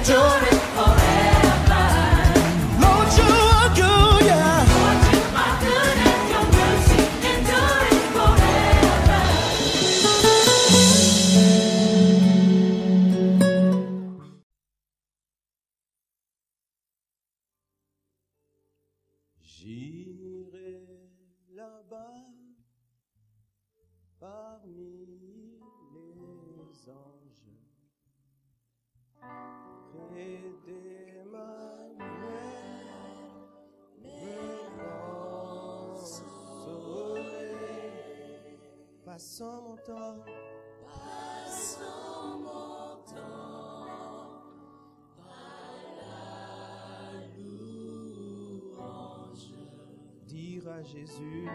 endure it forever. Lord, you are good, yeah. Lord, you are good and your mercy endure it forever. J'irai là-bas parmi les anges, près d'Emmanuel, me consoler, passant mon temps, dire à Jésus,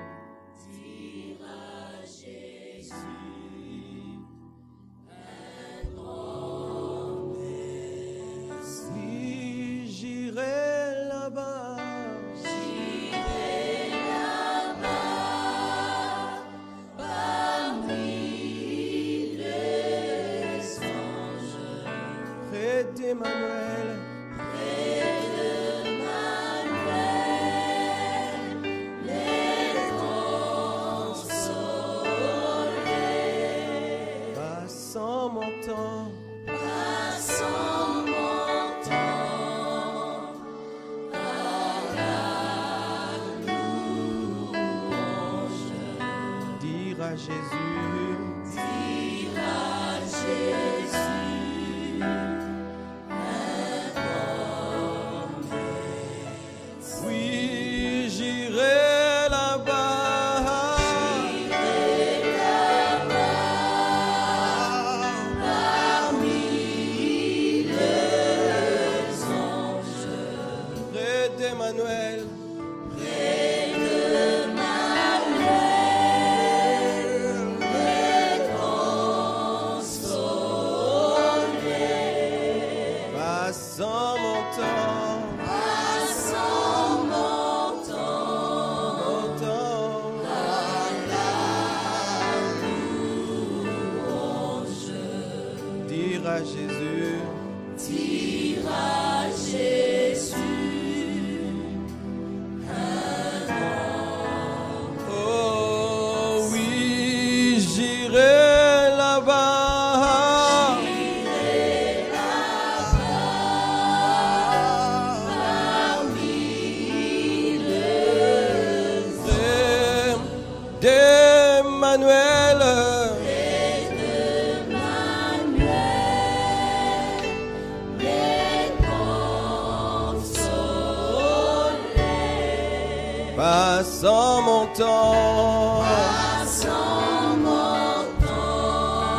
si j'irai là-bas, près d'Emmanuel, passant mon temps, dire à Jésus, oui, j'irai là-bas, près d'Emmanuel, passant mon temps, mon temps, dire à Jésus, oh oui, j'irai là-bas, d'Emmanuel, passant mon temps,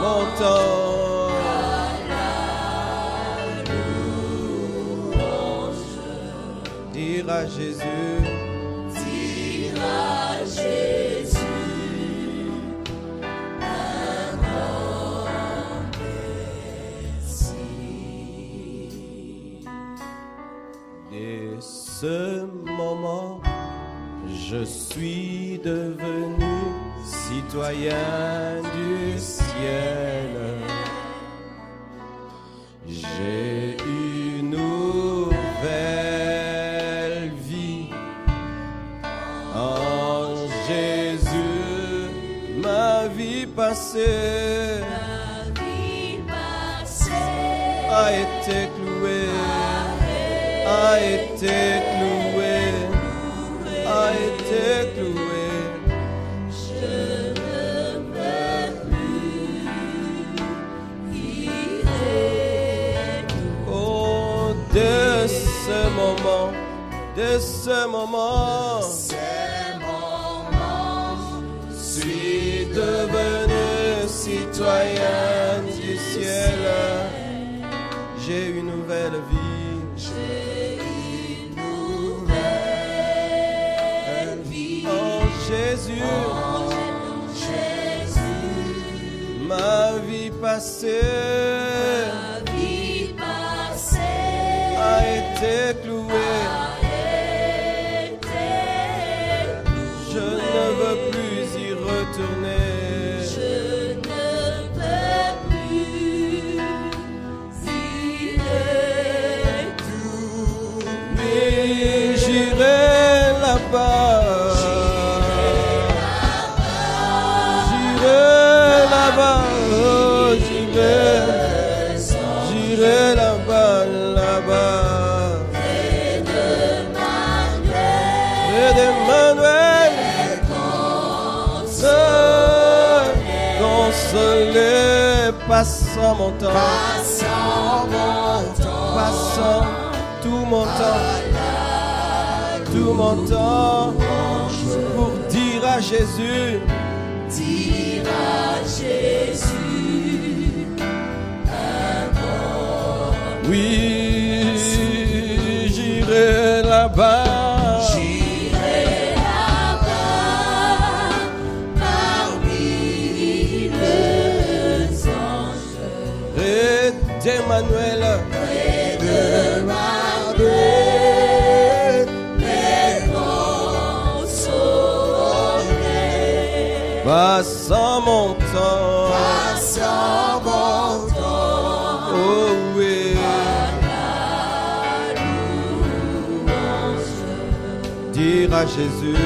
mon temps, dire à Jésus, dès ce moment, je suis devenu citoyen du ciel. J'ai une nouvelle vie en Jésus. Ma vie passée a été clouée, a été clouée, a été clouée. Je ne peux plus vivre. Oh, de ce moment, de ce moment, suis devenu citoyen du ciel. J'ai une nouvelle vie. Oh Jésus, ma vie passée a été clouée. Je ne veux plus y retourner. Je ne peux plus vivre. Dire-le, passant mon temps, passant tout mon temps, pour dire à Jésus, oui, j'irai là-bas. D'Emmanuel, passant mon temps, oh oui, dire à Jésus,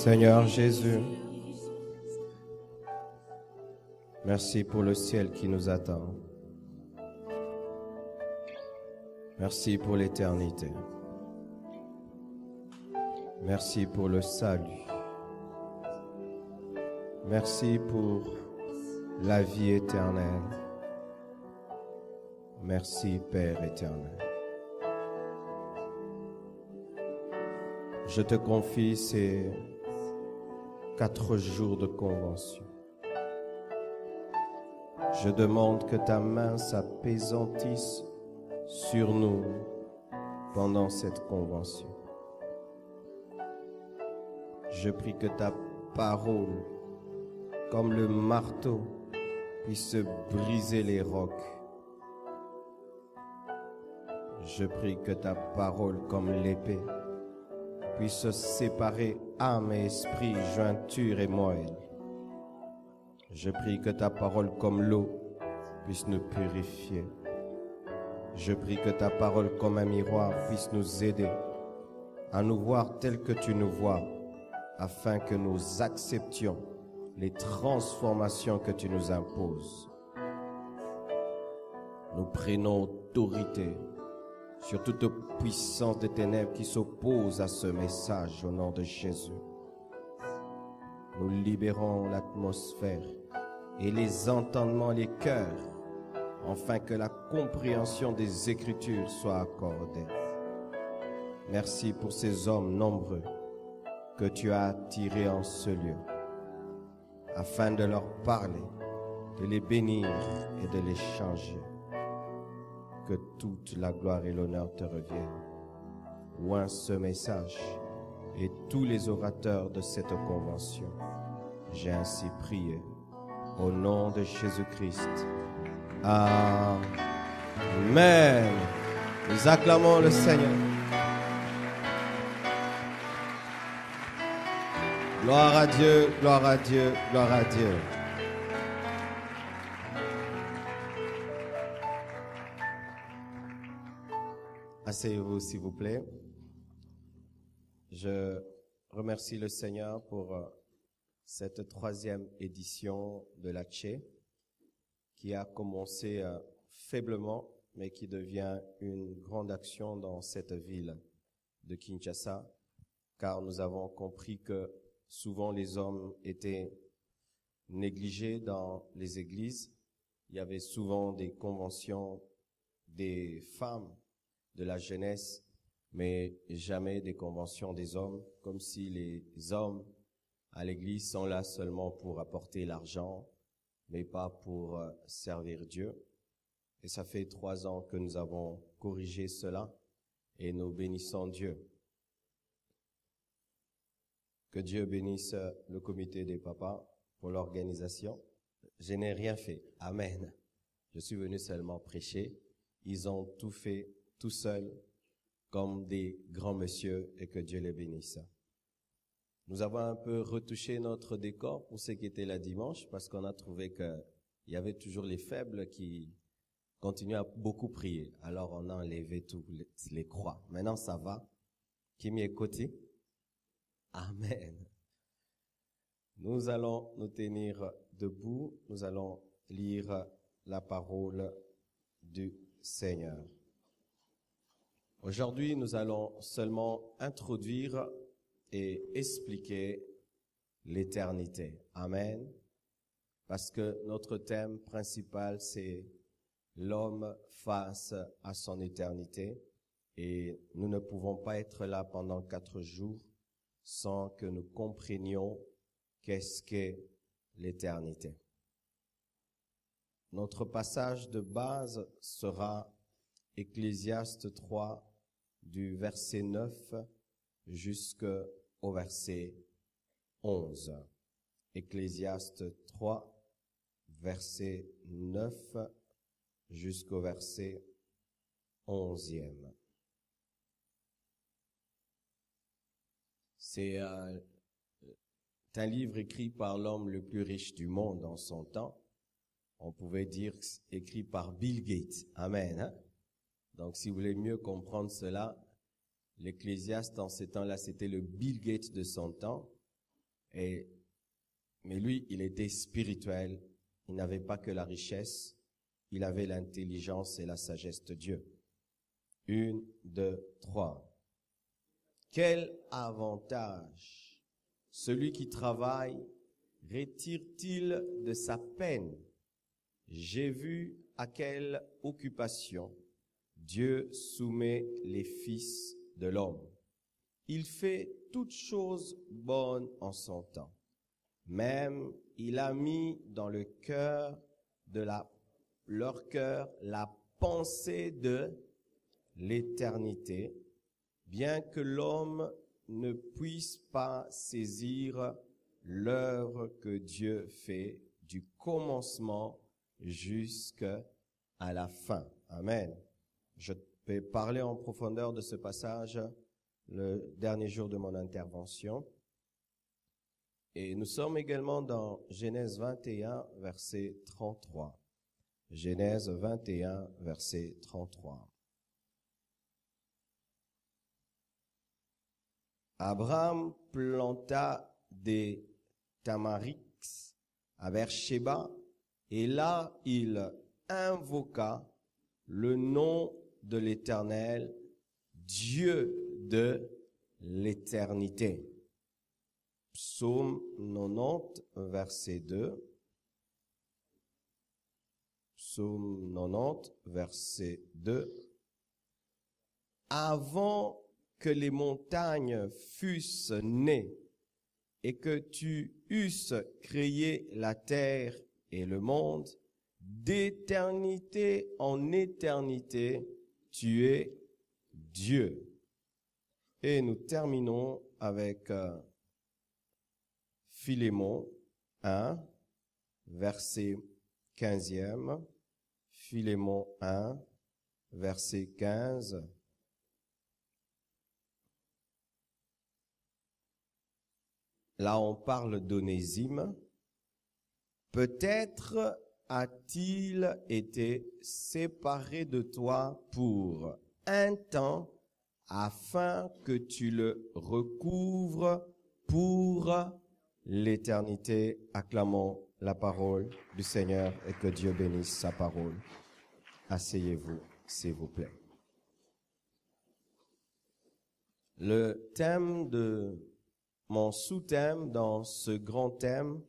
Seigneur Jésus, merci pour le ciel qui nous attend. Merci pour l'éternité. Merci pour le salut. Merci pour la vie éternelle. Merci Père éternel. Je te confie ces 4 jours de convention. Je demande que ta main s'appesantisse sur nous pendant cette convention. Je prie que ta parole, comme le marteau, puisse briser les rocs. Je prie que ta parole, comme l'épée, puisse séparer âme et esprit, jointure et moelle. Je prie que ta parole, comme l'eau, puisse nous purifier. Je prie que ta parole, comme un miroir, puisse nous aider à nous voir tel que tu nous vois, afin que nous acceptions les transformations que tu nous imposes. Nous prenons autorité sur toute puissance des ténèbres qui s'oppose à ce message au nom de Jésus. Nous libérons l'atmosphère et les entendements, les cœurs, afin que la compréhension des Écritures soit accordée. Merci pour ces hommes nombreux que tu as attirés en ce lieu, afin de leur parler, de les bénir et de les changer. Que toute la gloire et l'honneur te reviennent. Oins ce message et tous les orateurs de cette convention. J'ai ainsi prié. Au nom de Jésus-Christ. Amen. Nous acclamons le Seigneur. Gloire à Dieu, gloire à Dieu, gloire à Dieu. Asseyez-vous s'il vous plaît. Je remercie le Seigneur pour cette 3e édition de la Tché qui a commencé faiblement mais qui devient une grande action dans cette ville de Kinshasa car nous avons compris que souvent les hommes étaient négligés dans les églises. Il y avait souvent des conventions des femmes, de la jeunesse, mais jamais des conventions des hommes, comme si les hommes à l'église sont là seulement pour apporter l'argent, mais pas pour servir Dieu. Et ça fait 3 ans que nous avons corrigé cela et nous bénissons Dieu. Que Dieu bénisse le comité des papas pour l'organisation. Je n'ai rien fait. Amen. Je suis venu seulement prêcher. Ils ont tout fait tout seuls comme des grands messieurs et que Dieu les bénisse. Nous avons un peu retouché notre décor pour ce qui était là dimanche parce qu'on a trouvé qu'il y avait toujours les faibles qui continuaient à beaucoup prier. Alors on a enlevé tous les croix. Maintenant ça va. Qui m'y écoute? Amen. Nous allons nous tenir debout. Nous allons lire la parole du Seigneur. Aujourd'hui, nous allons seulement introduire et expliquer l'éternité. Amen. Parce que notre thème principal, c'est l'homme face à son éternité. Et nous ne pouvons pas être là pendant 4 jours sans que nous comprenions qu'est-ce qu'est l'éternité. Notre passage de base sera Ecclésiaste 3, du verset 9 jusqu'au verset 11. Ecclésiaste 3, verset 9 jusqu'au verset 11e. C'est un livre écrit par l'homme le plus riche du monde en son temps. On pouvait dire écrit par Bill Gates. Amen. Hein? Donc, si vous voulez mieux comprendre cela, l'Ecclésiaste, en ces temps-là, c'était le Bill Gates de son temps. Mais lui, il était spirituel. Il n'avait pas que la richesse. Il avait l'intelligence et la sagesse de Dieu. 1, 2, 3. Quel avantage celui qui travaille retire-t-il de sa peine? J'ai vu à quelle occupation Dieu soumet les fils de l'homme. Il fait toutes choses bonnes en son temps. Même il a mis dans le cœur de leur cœur la pensée de l'éternité, bien que l'homme ne puisse pas saisir l'œuvre que Dieu fait du commencement jusqu'à la fin. Amen. Je vais parler en profondeur de ce passage le dernier jour de mon intervention. Et nous sommes également dans Genèse 21, verset 33. Genèse 21, verset 33. Abraham planta des tamarix à Beersheba et là il invoqua le nom de l'Éternel, Dieu de l'éternité. Psaume 90, verset 2. Psaume 90, verset 2. Avant que les montagnes fussent nées et que tu eusses créé la terre et le monde, d'éternité en éternité, tu es Dieu. Et nous terminons avec Philémon, 1, verset 15e. Philémon 1, verset 15. Là, on parle d'Onésime. Peut-être a-t-il été séparé de toi pour un temps afin que tu le recouvres pour l'éternité. Acclamons la parole du Seigneur et que Dieu bénisse sa parole. Asseyez-vous, s'il vous plaît. Le thème de mon sous-thème dans ce grand thème,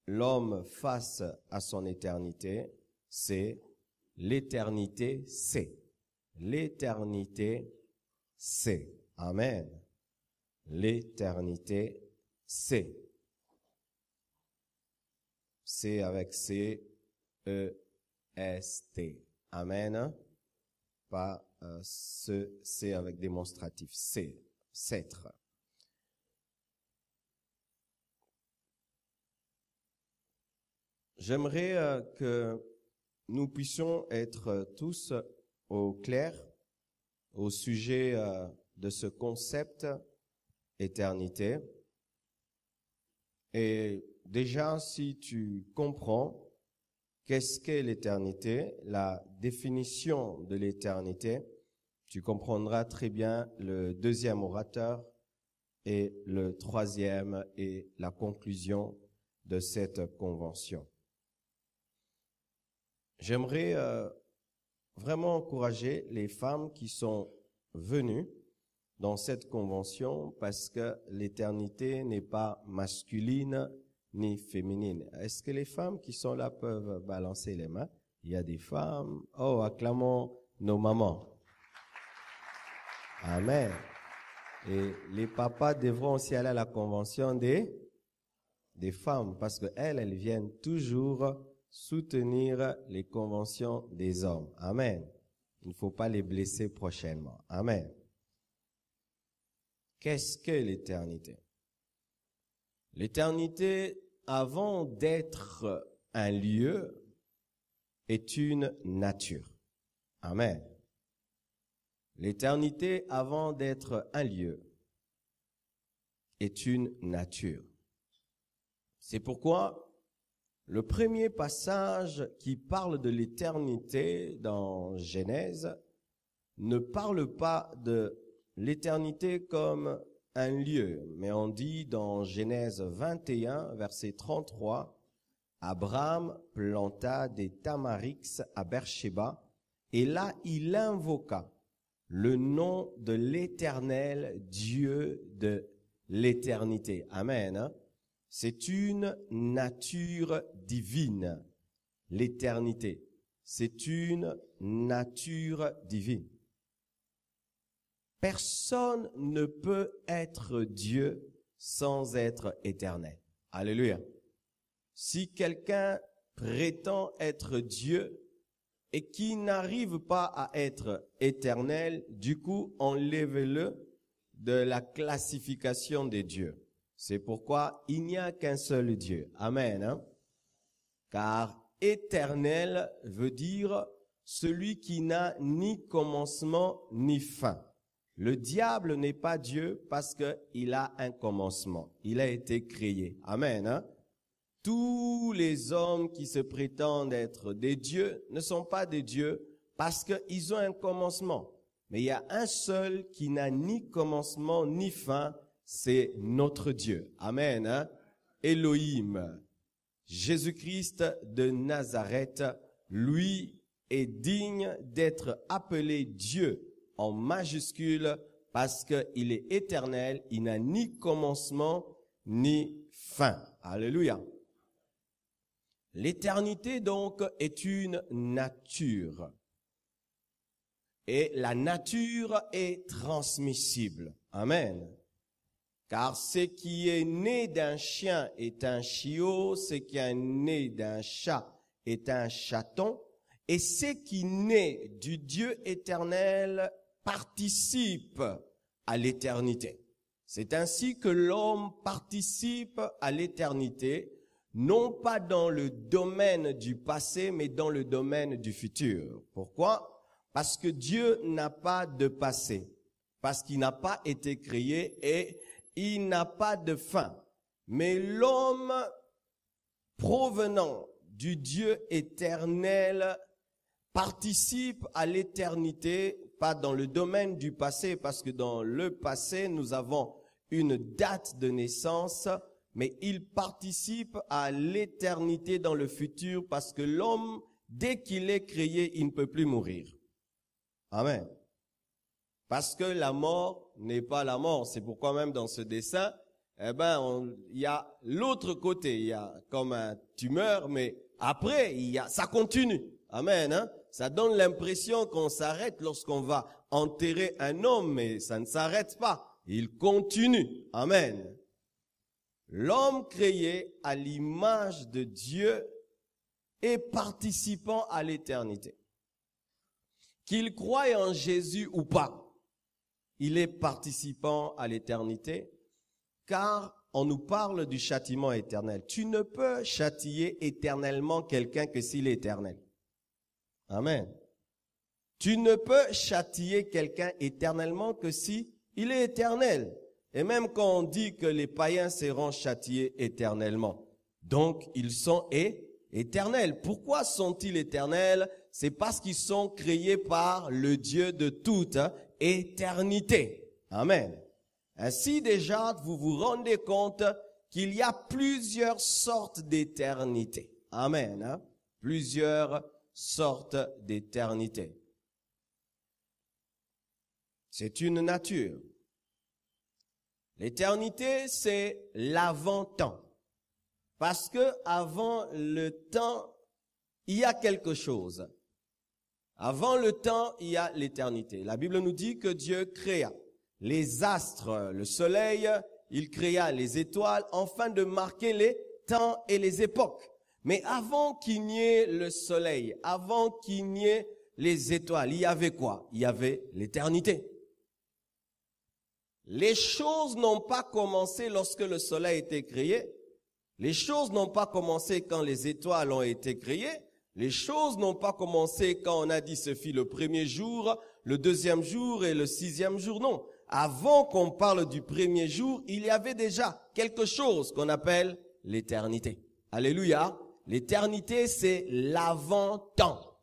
l'homme face à son éternité, c'est l'éternité, c'est. L'éternité, c'est. Amen. L'éternité, c'est. C'est avec C-E-S-T. Amen. Pas c'est avec démonstratif. C'est. S'être. J'aimerais que nous puissions être tous au clair au sujet de ce concept éternité. Et déjà, si tu comprends qu'est-ce qu'est l'éternité, la définition de l'éternité, tu comprendras très bien le deuxième orateur et le troisième et la conclusion de cette convention. J'aimerais vraiment encourager les femmes qui sont venues dans cette convention parce que l'éternité n'est pas masculine ni féminine. Est-ce que les femmes qui sont là peuvent balancer les mains? Il y a des femmes. Oh, acclamons nos mamans. Amen. Et les papas devront aussi aller à la convention des femmes parce que elles viennent toujours soutenir les conventions des hommes. Amen. Il ne faut pas les blesser prochainement. Amen. Qu'est-ce que l'éternité? L'éternité, avant d'être un lieu, est une nature. Amen. L'éternité, avant d'être un lieu, est une nature. C'est pourquoi le premier passage qui parle de l'éternité dans Genèse ne parle pas de l'éternité comme un lieu, mais on dit dans Genèse 21, verset 33, Abraham planta des tamarix à Beersheba, et là il invoqua le nom de l'Éternel, Dieu de l'éternité. Amen. C'est une nature divine, l'éternité. C'est une nature divine. Personne ne peut être Dieu sans être éternel. Alléluia. Si quelqu'un prétend être Dieu et qui n'arrive pas à être éternel, du coup, enlève-le de la classification des dieux. C'est pourquoi il n'y a qu'un seul Dieu. Amen. Hein? Car éternel veut dire celui qui n'a ni commencement ni fin. Le diable n'est pas Dieu parce qu'il a un commencement. Il a été créé. Amen. Hein? Tous les hommes qui se prétendent être des dieux ne sont pas des dieux parce qu'ils ont un commencement. Mais il y a un seul qui n'a ni commencement ni fin, c'est notre Dieu. Amen. Hein? Elohim. Jésus-Christ de Nazareth, lui, est digne d'être appelé Dieu en majuscule parce qu'il est éternel, il n'a ni commencement ni fin. Alléluia. L'éternité donc est une nature. Et la nature est transmissible. Amen. Car ce qui est né d'un chien est un chiot, ce qui est né d'un chat est un chaton, et ce qui naît du Dieu éternel participe à l'éternité. C'est ainsi que l'homme participe à l'éternité, non pas dans le domaine du passé, mais dans le domaine du futur. Pourquoi? Parce que Dieu n'a pas de passé, parce qu'il n'a pas été créé et il n'a pas de fin. Mais l'homme provenant du Dieu éternel participe à l'éternité, pas dans le domaine du passé, parce que dans le passé, nous avons une date de naissance, mais il participe à l'éternité dans le futur, parce que l'homme, dès qu'il est créé, il ne peut plus mourir. Amen. Parce que la mort n'est pas la mort. C'est pourquoi même dans ce dessin, il y a l'autre côté. Il y a comme un tumeur, mais après, ça continue. Amen. Hein? Ça donne l'impression qu'on s'arrête lorsqu'on va enterrer un homme, mais ça ne s'arrête pas. Il continue. Amen. L'homme créé à l'image de Dieu est participant à l'éternité. Qu'il croie en Jésus ou pas, il est participant à l'éternité, car on nous parle du châtiment éternel. Tu ne peux châtier éternellement quelqu'un que s'il est éternel. Amen. Tu ne peux châtier quelqu'un éternellement que si il est éternel. Et même quand on dit que les païens seront châtiés éternellement, donc ils sont éternels. Pourquoi sont-ils éternels? C'est parce qu'ils sont créés par le Dieu de toute éternité. Amen. Ainsi déjà, vous vous rendez compte qu'il y a plusieurs sortes d'éternité. Amen. Hein? Plusieurs sortes d'éternité. C'est une nature. L'éternité, c'est l'avant-temps. Parce que avant le temps, il y a quelque chose. Avant le temps, il y a l'éternité. La Bible nous dit que Dieu créa les astres, le soleil, il créa les étoiles, afin de marquer les temps et les époques. Mais avant qu'il n'y ait le soleil, avant qu'il n'y ait les étoiles, il y avait quoi? Il y avait l'éternité. Les choses n'ont pas commencé lorsque le soleil a été créé. Les choses n'ont pas commencé quand les étoiles ont été créées. Les choses n'ont pas commencé quand on a dit ce fut le premier jour, le deuxième jour et le sixième jour. Non. Avant qu'on parle du premier jour, il y avait déjà quelque chose qu'on appelle l'éternité. Alléluia. L'éternité, c'est l'avant-temps.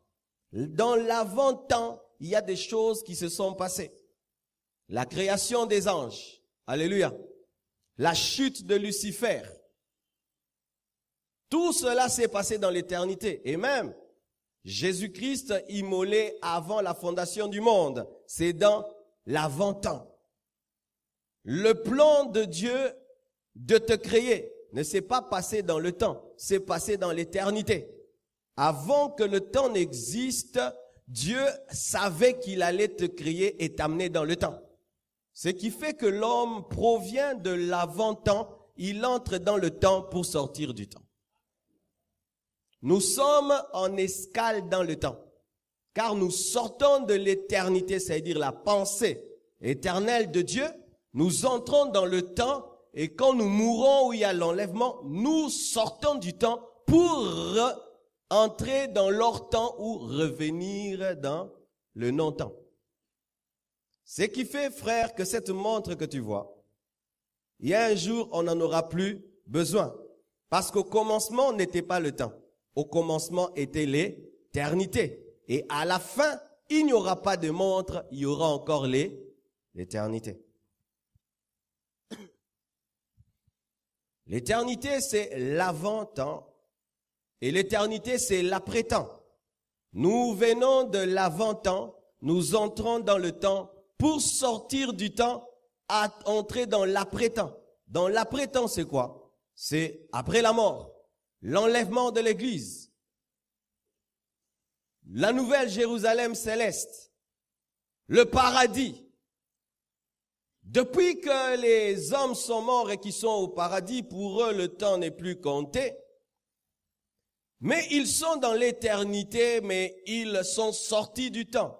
Dans l'avant-temps, il y a des choses qui se sont passées. La création des anges. Alléluia. La chute de Lucifer. Tout cela s'est passé dans l'éternité. Et même, Jésus-Christ immolé avant la fondation du monde. C'est dans l'avant-temps. Le plan de Dieu de te créer ne s'est pas passé dans le temps. C'est passé dans l'éternité. Avant que le temps n'existe, Dieu savait qu'il allait te créer et t'amener dans le temps. Ce qui fait que l'homme provient de l'avant-temps. Il entre dans le temps pour sortir du temps. Nous sommes en escale dans le temps, car nous sortons de l'éternité, c'est-à-dire la pensée éternelle de Dieu. Nous entrons dans le temps et quand nous mourons où il y a l'enlèvement, nous sortons du temps pour entrer dans leur temps ou revenir dans le non-temps. Ce qui fait, frère, que cette montre que tu vois, il y a un jour, on n'en aura plus besoin. Parce qu'au commencement, n'était pas le temps. Au commencement était l'éternité. Et à la fin, il n'y aura pas de montre, il y aura encore l'éternité. L'éternité, c'est l'avant-temps. Et l'éternité, c'est l'après-temps. Nous venons de l'avant-temps, nous entrons dans le temps pour sortir du temps à entrer dans l'après-temps. Dans l'après-temps, c'est quoi? C'est après la mort. L'enlèvement de l'Église, la nouvelle Jérusalem céleste, le paradis. Depuis que les hommes sont morts et qu'ils sont au paradis, pour eux le temps n'est plus compté. Mais ils sont dans l'éternité, mais ils sont sortis du temps.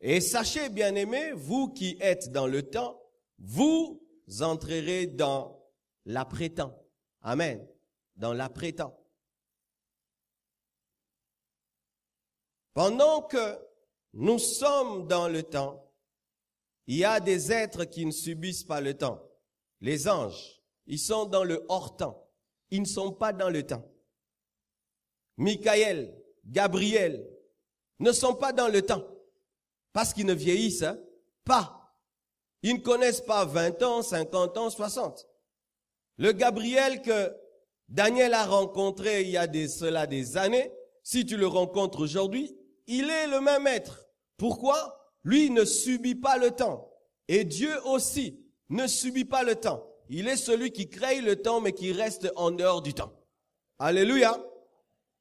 Et sachez, bien-aimés, vous qui êtes dans le temps, vous entrerez dans l'après-temps. Amen. Dans l'après-temps. Pendant que nous sommes dans le temps, il y a des êtres qui ne subissent pas le temps. Les anges, ils sont dans le hors-temps. Ils ne sont pas dans le temps. Michael, Gabriel ne sont pas dans le temps. Parce qu'ils ne vieillissent pas. Ils ne connaissent pas 20 ans, 50 ans, 60. Le Gabriel que Daniel a rencontré il y a cela des années, si tu le rencontres aujourd'hui, il est le même être. Pourquoi? Lui il ne subit pas le temps. Et Dieu aussi ne subit pas le temps. Il est celui qui crée le temps mais qui reste en dehors du temps. Alléluia.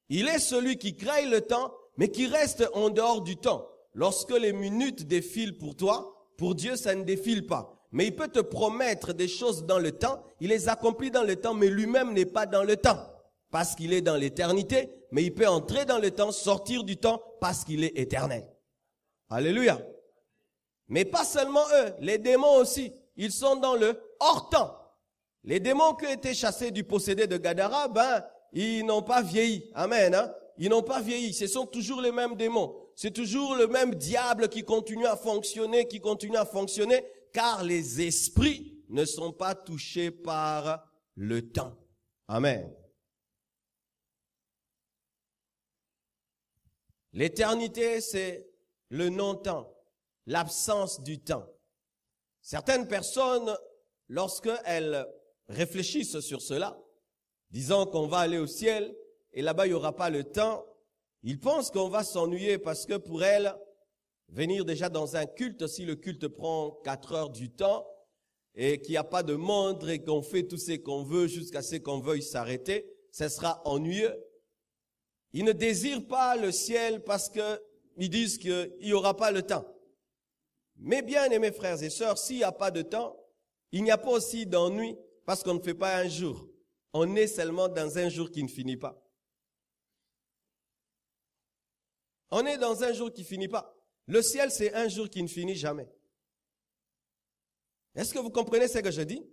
Il est celui qui crée le temps mais qui reste en dehors du temps. Lorsque les minutes défilent pour toi, pour Dieu ça ne défile pas. Mais il peut te promettre des choses dans le temps, il les accomplit dans le temps mais lui-même n'est pas dans le temps. Parce qu'il est dans l'éternité, mais il peut entrer dans le temps, sortir du temps parce qu'il est éternel. Alléluia. Mais pas seulement eux, les démons aussi, ils sont dans le hors-temps. Les démons qui ont été chassés du possédé de Gadara, ils n'ont pas vieilli. Amen. Hein? Ils n'ont pas vieilli. Ce sont toujours les mêmes démons. C'est toujours le même diable qui continue à fonctionner, car les esprits ne sont pas touchés par le temps. Amen. L'éternité, c'est le non-temps, l'absence du temps. Certaines personnes, lorsqu'elles réfléchissent sur cela, disant qu'on va aller au ciel et là-bas il n'y aura pas le temps, ils pensent qu'on va s'ennuyer parce que pour elles, venir déjà dans un culte, si le culte prend 4 heures du temps et qu'il n'y a pas de montre et qu'on fait tout ce qu'on veut jusqu'à ce qu'on veuille s'arrêter, ce sera ennuyeux. Ils ne désirent pas le ciel parce qu'ils disent qu'il n'y aura pas le temps. Mais bien aimés frères et sœurs, s'il n'y a pas de temps, il n'y a pas aussi d'ennui parce qu'on ne fait pas un jour. On est seulement dans un jour qui ne finit pas. On est dans un jour qui ne finit pas. Le ciel, c'est un jour qui ne finit jamais. Est-ce que vous comprenez ce que je dis?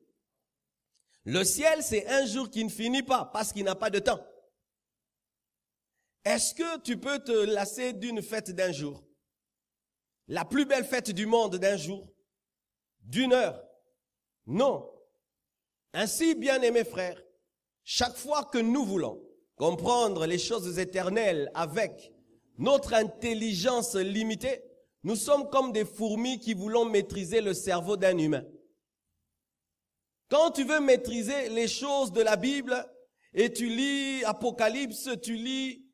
Le ciel, c'est un jour qui ne finit pas parce qu'il n'a pas de temps. Est-ce que tu peux te lasser d'une fête d'un jour? La plus belle fête du monde d'un jour? D'une heure? Non. Ainsi, bien-aimés frères, chaque fois que nous voulons comprendre les choses éternelles avec notre intelligence limitée, nous sommes comme des fourmis qui voulons maîtriser le cerveau d'un humain. Quand tu veux maîtriser les choses de la Bible et tu lis Apocalypse, tu lis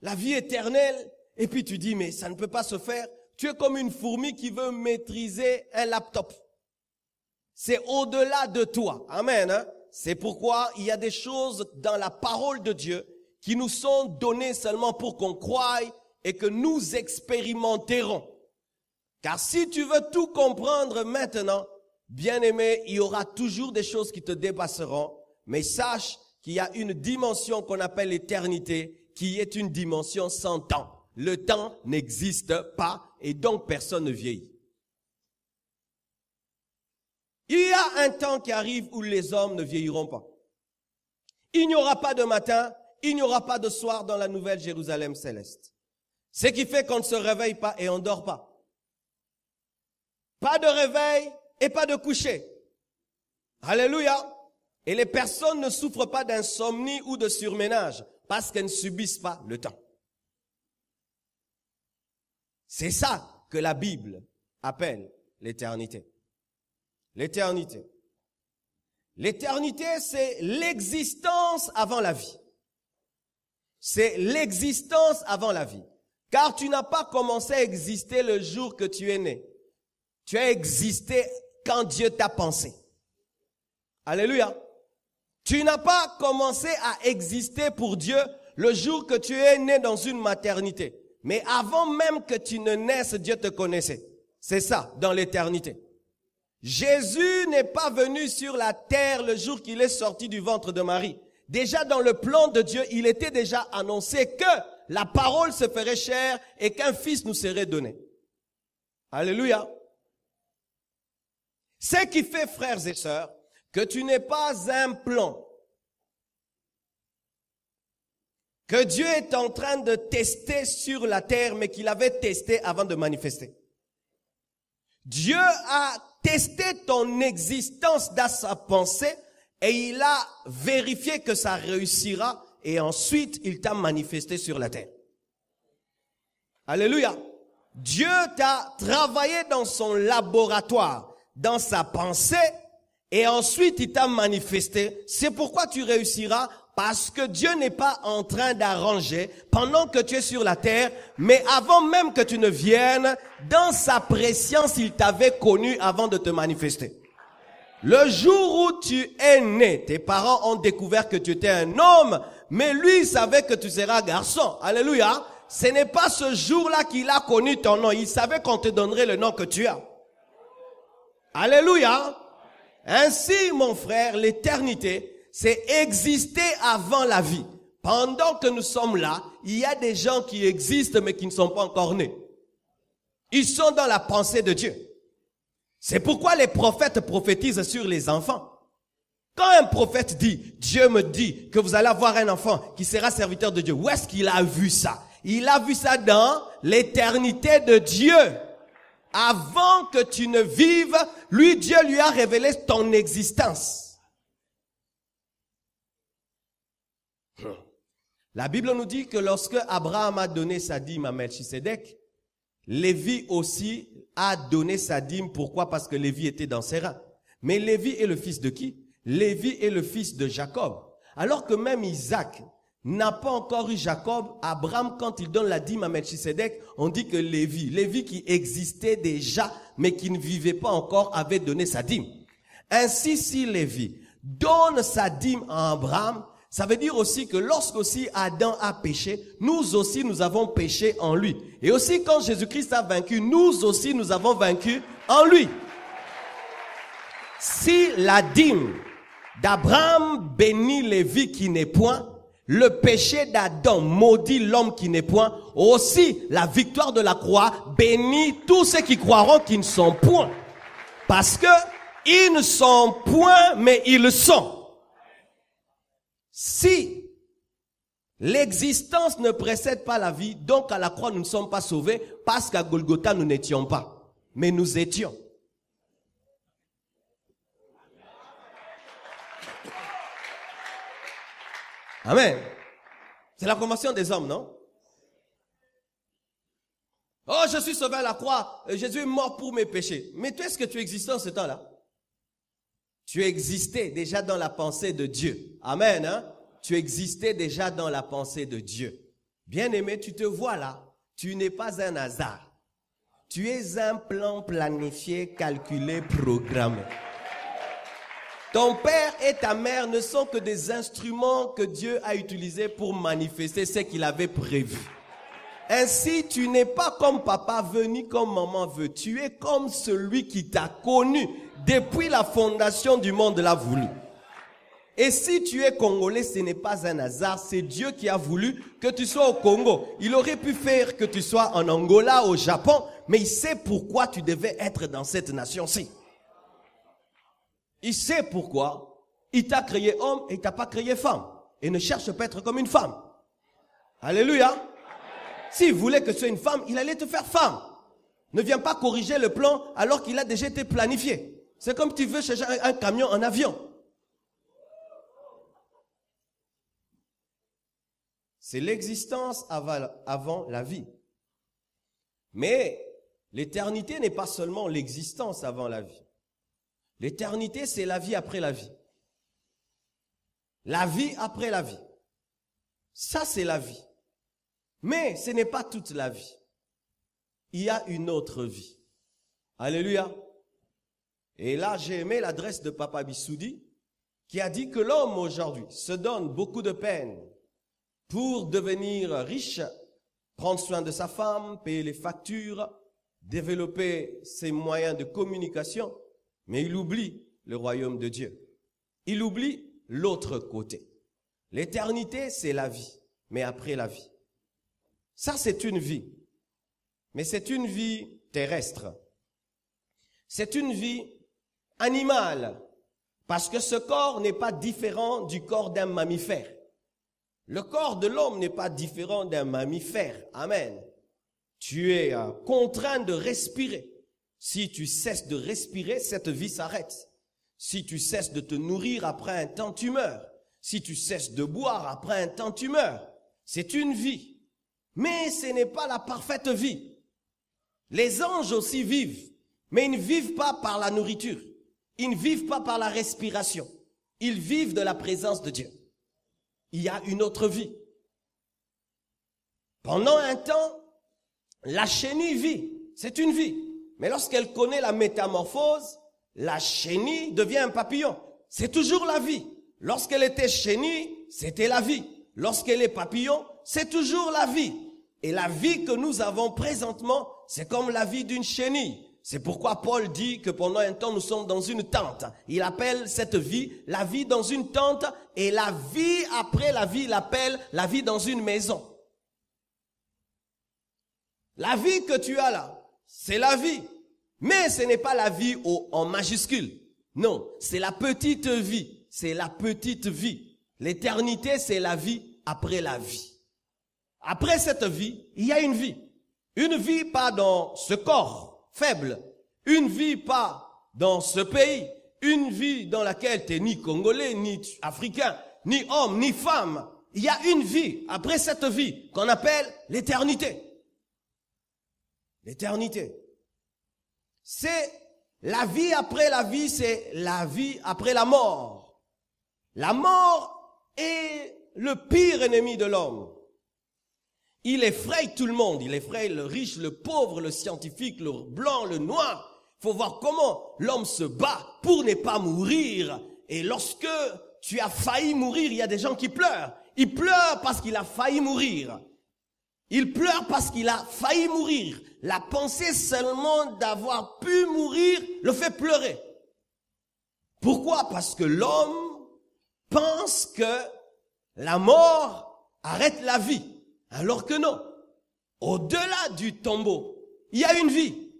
la vie éternelle, et puis tu dis, mais ça ne peut pas se faire. Tu es comme une fourmi qui veut maîtriser un laptop. C'est au-delà de toi. Amen. Hein? C'est pourquoi il y a des choses dans la parole de Dieu qui nous sont données seulement pour qu'on croie et que nous expérimenterons. Car si tu veux tout comprendre maintenant, bien-aimé, il y aura toujours des choses qui te dépasseront. Mais sache qu'il y a une dimension qu'on appelle l'éternité, qui est une dimension sans temps. Le temps n'existe pas et donc personne ne vieillit. Il y a un temps qui arrive où les hommes ne vieilliront pas. Il n'y aura pas de matin, il n'y aura pas de soir dans la nouvelle Jérusalem céleste. Ce qui fait qu'on ne se réveille pas et on ne dort pas. Pas de réveil et pas de coucher. Alléluia. Et les personnes ne souffrent pas d'insomnie ou de surménage parce qu'elles ne subissent pas le temps. C'est ça que la Bible appelle l'éternité. L'éternité. L'éternité, c'est l'existence avant la vie. C'est l'existence avant la vie. Car tu n'as pas commencé à exister le jour que tu es né. Tu as existé quand Dieu t'a pensé. Alléluia. Tu n'as pas commencé à exister pour Dieu le jour que tu es né dans une maternité. Mais avant même que tu ne naisses, Dieu te connaissait. C'est ça, dans l'éternité. Jésus n'est pas venu sur la terre le jour qu'il est sorti du ventre de Marie. Déjà dans le plan de Dieu, il était déjà annoncé que la parole se ferait chair et qu'un fils nous serait donné. Alléluia. Ce qui fait, frères et sœurs, que tu n'es pas un plan que Dieu est en train de tester sur la terre, mais qu'il avait testé avant de manifester. Dieu a testé ton existence dans sa pensée et il a vérifié que ça réussira et ensuite il t'a manifesté sur la terre. Alléluia. Dieu t'a travaillé dans son laboratoire, dans sa pensée et ensuite il t'a manifesté. C'est pourquoi tu réussiras. Parce que Dieu n'est pas en train d'arranger pendant que tu es sur la terre, mais avant même que tu ne viennes, dans sa préscience, il t'avait connu avant de te manifester. Le jour où tu es né, tes parents ont découvert que tu étais un homme, mais lui, il savait que tu seras garçon. Alléluia. Ce n'est pas ce jour-là qu'il a connu ton nom. Il savait qu'on te donnerait le nom que tu as. Alléluia. Ainsi, mon frère, l'éternité, c'est exister avant la vie. Pendant que nous sommes là, il y a des gens qui existent mais qui ne sont pas encore nés. Ils sont dans la pensée de Dieu. C'est pourquoi les prophètes prophétisent sur les enfants. Quand un prophète dit, Dieu me dit que vous allez avoir un enfant qui sera serviteur de Dieu, où est-ce qu'il a vu ça? Il a vu ça dans l'éternité de Dieu. Avant que tu ne vives, lui, Dieu lui a révélé ton existence. La Bible nous dit que lorsque Abraham a donné sa dîme à Melchisédek, Lévi aussi a donné sa dîme. Pourquoi? Parce que Lévi était dans ses reins. Mais Lévi est le fils de qui? Lévi est le fils de Jacob. Alors que même Isaac n'a pas encore eu Jacob, Abraham, quand il donne la dîme à Melchisédek, on dit que Lévi qui existait déjà, mais qui ne vivait pas encore, avait donné sa dîme. Ainsi, si Lévi donne sa dîme à Abraham, ça veut dire aussi que lorsque aussi Adam a péché, nous aussi nous avons péché en lui. Et aussi quand Jésus-Christ a vaincu, nous aussi nous avons vaincu en lui. Si la dîme d'Abraham bénit Lévi qui n'est point, le péché d'Adam maudit l'homme qui n'est point, aussi la victoire de la croix bénit tous ceux qui croiront qui ne sont point. Parce que ils ne sont point, mais ils le sont. Si l'existence ne précède pas la vie, donc à la croix nous ne sommes pas sauvés, parce qu'à Golgotha nous n'étions pas, mais nous étions. Amen. C'est la conversion des hommes, non? Oh, je suis sauvé à la croix, Jésus est mort pour mes péchés. Mais est-ce que tu existais en ce temps-là? Tu existais déjà dans la pensée de Dieu. Amen. Hein? Tu existais déjà dans la pensée de Dieu. Bien-aimé, tu te vois là. Tu n'es pas un hasard. Tu es un plan planifié, calculé, programmé. Ton père et ta mère ne sont que des instruments que Dieu a utilisés pour manifester ce qu'il avait prévu. Ainsi, tu n'es pas comme papa veut ni comme maman veut. Tu es comme celui qui t'a connu depuis la fondation du monde l'a voulu. Et si tu es congolais, ce n'est pas un hasard. C'est Dieu qui a voulu que tu sois au Congo. Il aurait pu faire que tu sois en Angola, au Japon, mais il sait pourquoi tu devais être dans cette nation-ci. Il sait pourquoi. Il t'a créé homme et il t'a pas créé femme. Et ne cherche pas à être comme une femme. Alléluia. S'il voulait que tu sois une femme, il allait te faire femme. Ne viens pas corriger le plan alors qu'il a déjà été planifié. C'est comme tu veux changer un camion en avion. C'est l'existence avant la vie. Mais l'éternité n'est pas seulement l'existence avant la vie. L'éternité, c'est la vie après la vie. La vie après la vie. Ça, c'est la vie. Mais ce n'est pas toute la vie. Il y a une autre vie. Alléluia. Et là, j'ai aimé l'adresse de Papa Bissoudi qui a dit que l'homme aujourd'hui se donne beaucoup de peine pour devenir riche, prendre soin de sa femme, payer les factures, développer ses moyens de communication, mais il oublie le royaume de Dieu. Il oublie l'autre côté. L'éternité, c'est la vie, mais après la vie. Ça, c'est une vie. Mais c'est une vie terrestre. C'est une vie animal. Parce que ce corps n'est pas différent du corps d'un mammifère. Le corps de l'homme n'est pas différent d'un mammifère. Amen. Tu es contraint de respirer. Si tu cesses de respirer, cette vie s'arrête. Si tu cesses de te nourrir, après un temps, tu meurs. Si tu cesses de boire, après un temps, tu meurs. C'est une vie. Mais ce n'est pas la parfaite vie. Les anges aussi vivent, mais ils ne vivent pas par la nourriture. Ils ne vivent pas par la respiration. Ils vivent de la présence de Dieu. Il y a une autre vie. Pendant un temps, la chenille vit. C'est une vie. Mais lorsqu'elle connaît la métamorphose, la chenille devient un papillon. C'est toujours la vie. Lorsqu'elle était chenille, c'était la vie. Lorsqu'elle est papillon, c'est toujours la vie. Et la vie que nous avons présentement, c'est comme la vie d'une chenille. C'est pourquoi Paul dit que pendant un temps, nous sommes dans une tente. Il appelle cette vie, la vie dans une tente, et la vie après la vie, il appelle la vie dans une maison. La vie que tu as là, c'est la vie. Mais ce n'est pas la vie en majuscule. Non, c'est la petite vie. C'est la petite vie. L'éternité, c'est la vie après la vie. Après cette vie, il y a une vie. Une vie pas dans ce corps faible. Une vie pas dans ce pays. Une vie dans laquelle tu n'es ni congolais, ni africain, ni homme, ni femme. Il y a une vie après cette vie qu'on appelle l'éternité. L'éternité. C'est la vie après la vie, c'est la vie après la mort. La mort est le pire ennemi de l'homme. Il effraie tout le monde. Il effraie le riche, le pauvre, le scientifique, le blanc, le noir. Il faut voir comment l'homme se bat pour ne pas mourir. Et lorsque tu as failli mourir, il y a des gens qui pleurent. Ils pleurent parce qu'il a failli mourir. Il pleure parce qu'il a failli mourir. La pensée seulement d'avoir pu mourir le fait pleurer. Pourquoi? Parce que l'homme pense que la mort arrête la vie. Alors que non. Au-delà du tombeau, il y a une vie.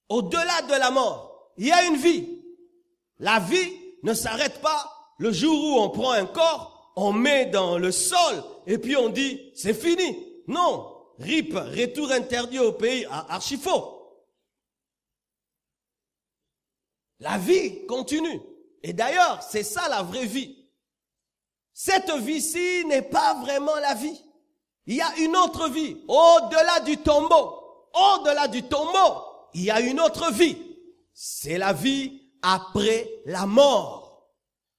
Au-delà de la mort, il y a une vie. La vie ne s'arrête pas le jour où on prend un corps, on met dans le sol et puis on dit c'est fini. Non, RIP, retour interdit au pays, archi faux. La vie continue. Et d'ailleurs, c'est ça la vraie vie. Cette vie-ci n'est pas vraiment la vie. Il y a une autre vie, au-delà du tombeau. Au-delà du tombeau, il y a une autre vie. C'est la vie après la mort.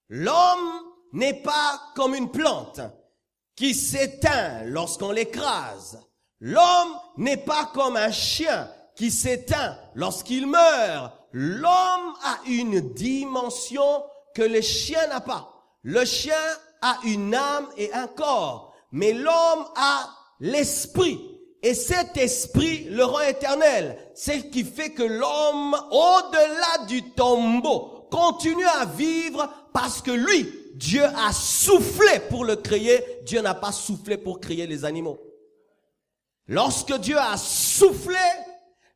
L'homme n'est pas comme une plante qui s'éteint lorsqu'on l'écrase. L'homme n'est pas comme un chien qui s'éteint lorsqu'il meurt. L'homme a une dimension que le chien n'a pas. Le chien a une âme et un corps, mais l'homme a l'esprit. Et cet esprit le rend éternel. C'est ce qui fait que l'homme, au-delà du tombeau, continue à vivre parce que lui, Dieu a soufflé pour le créer. Dieu n'a pas soufflé pour créer les animaux. Lorsque Dieu a soufflé,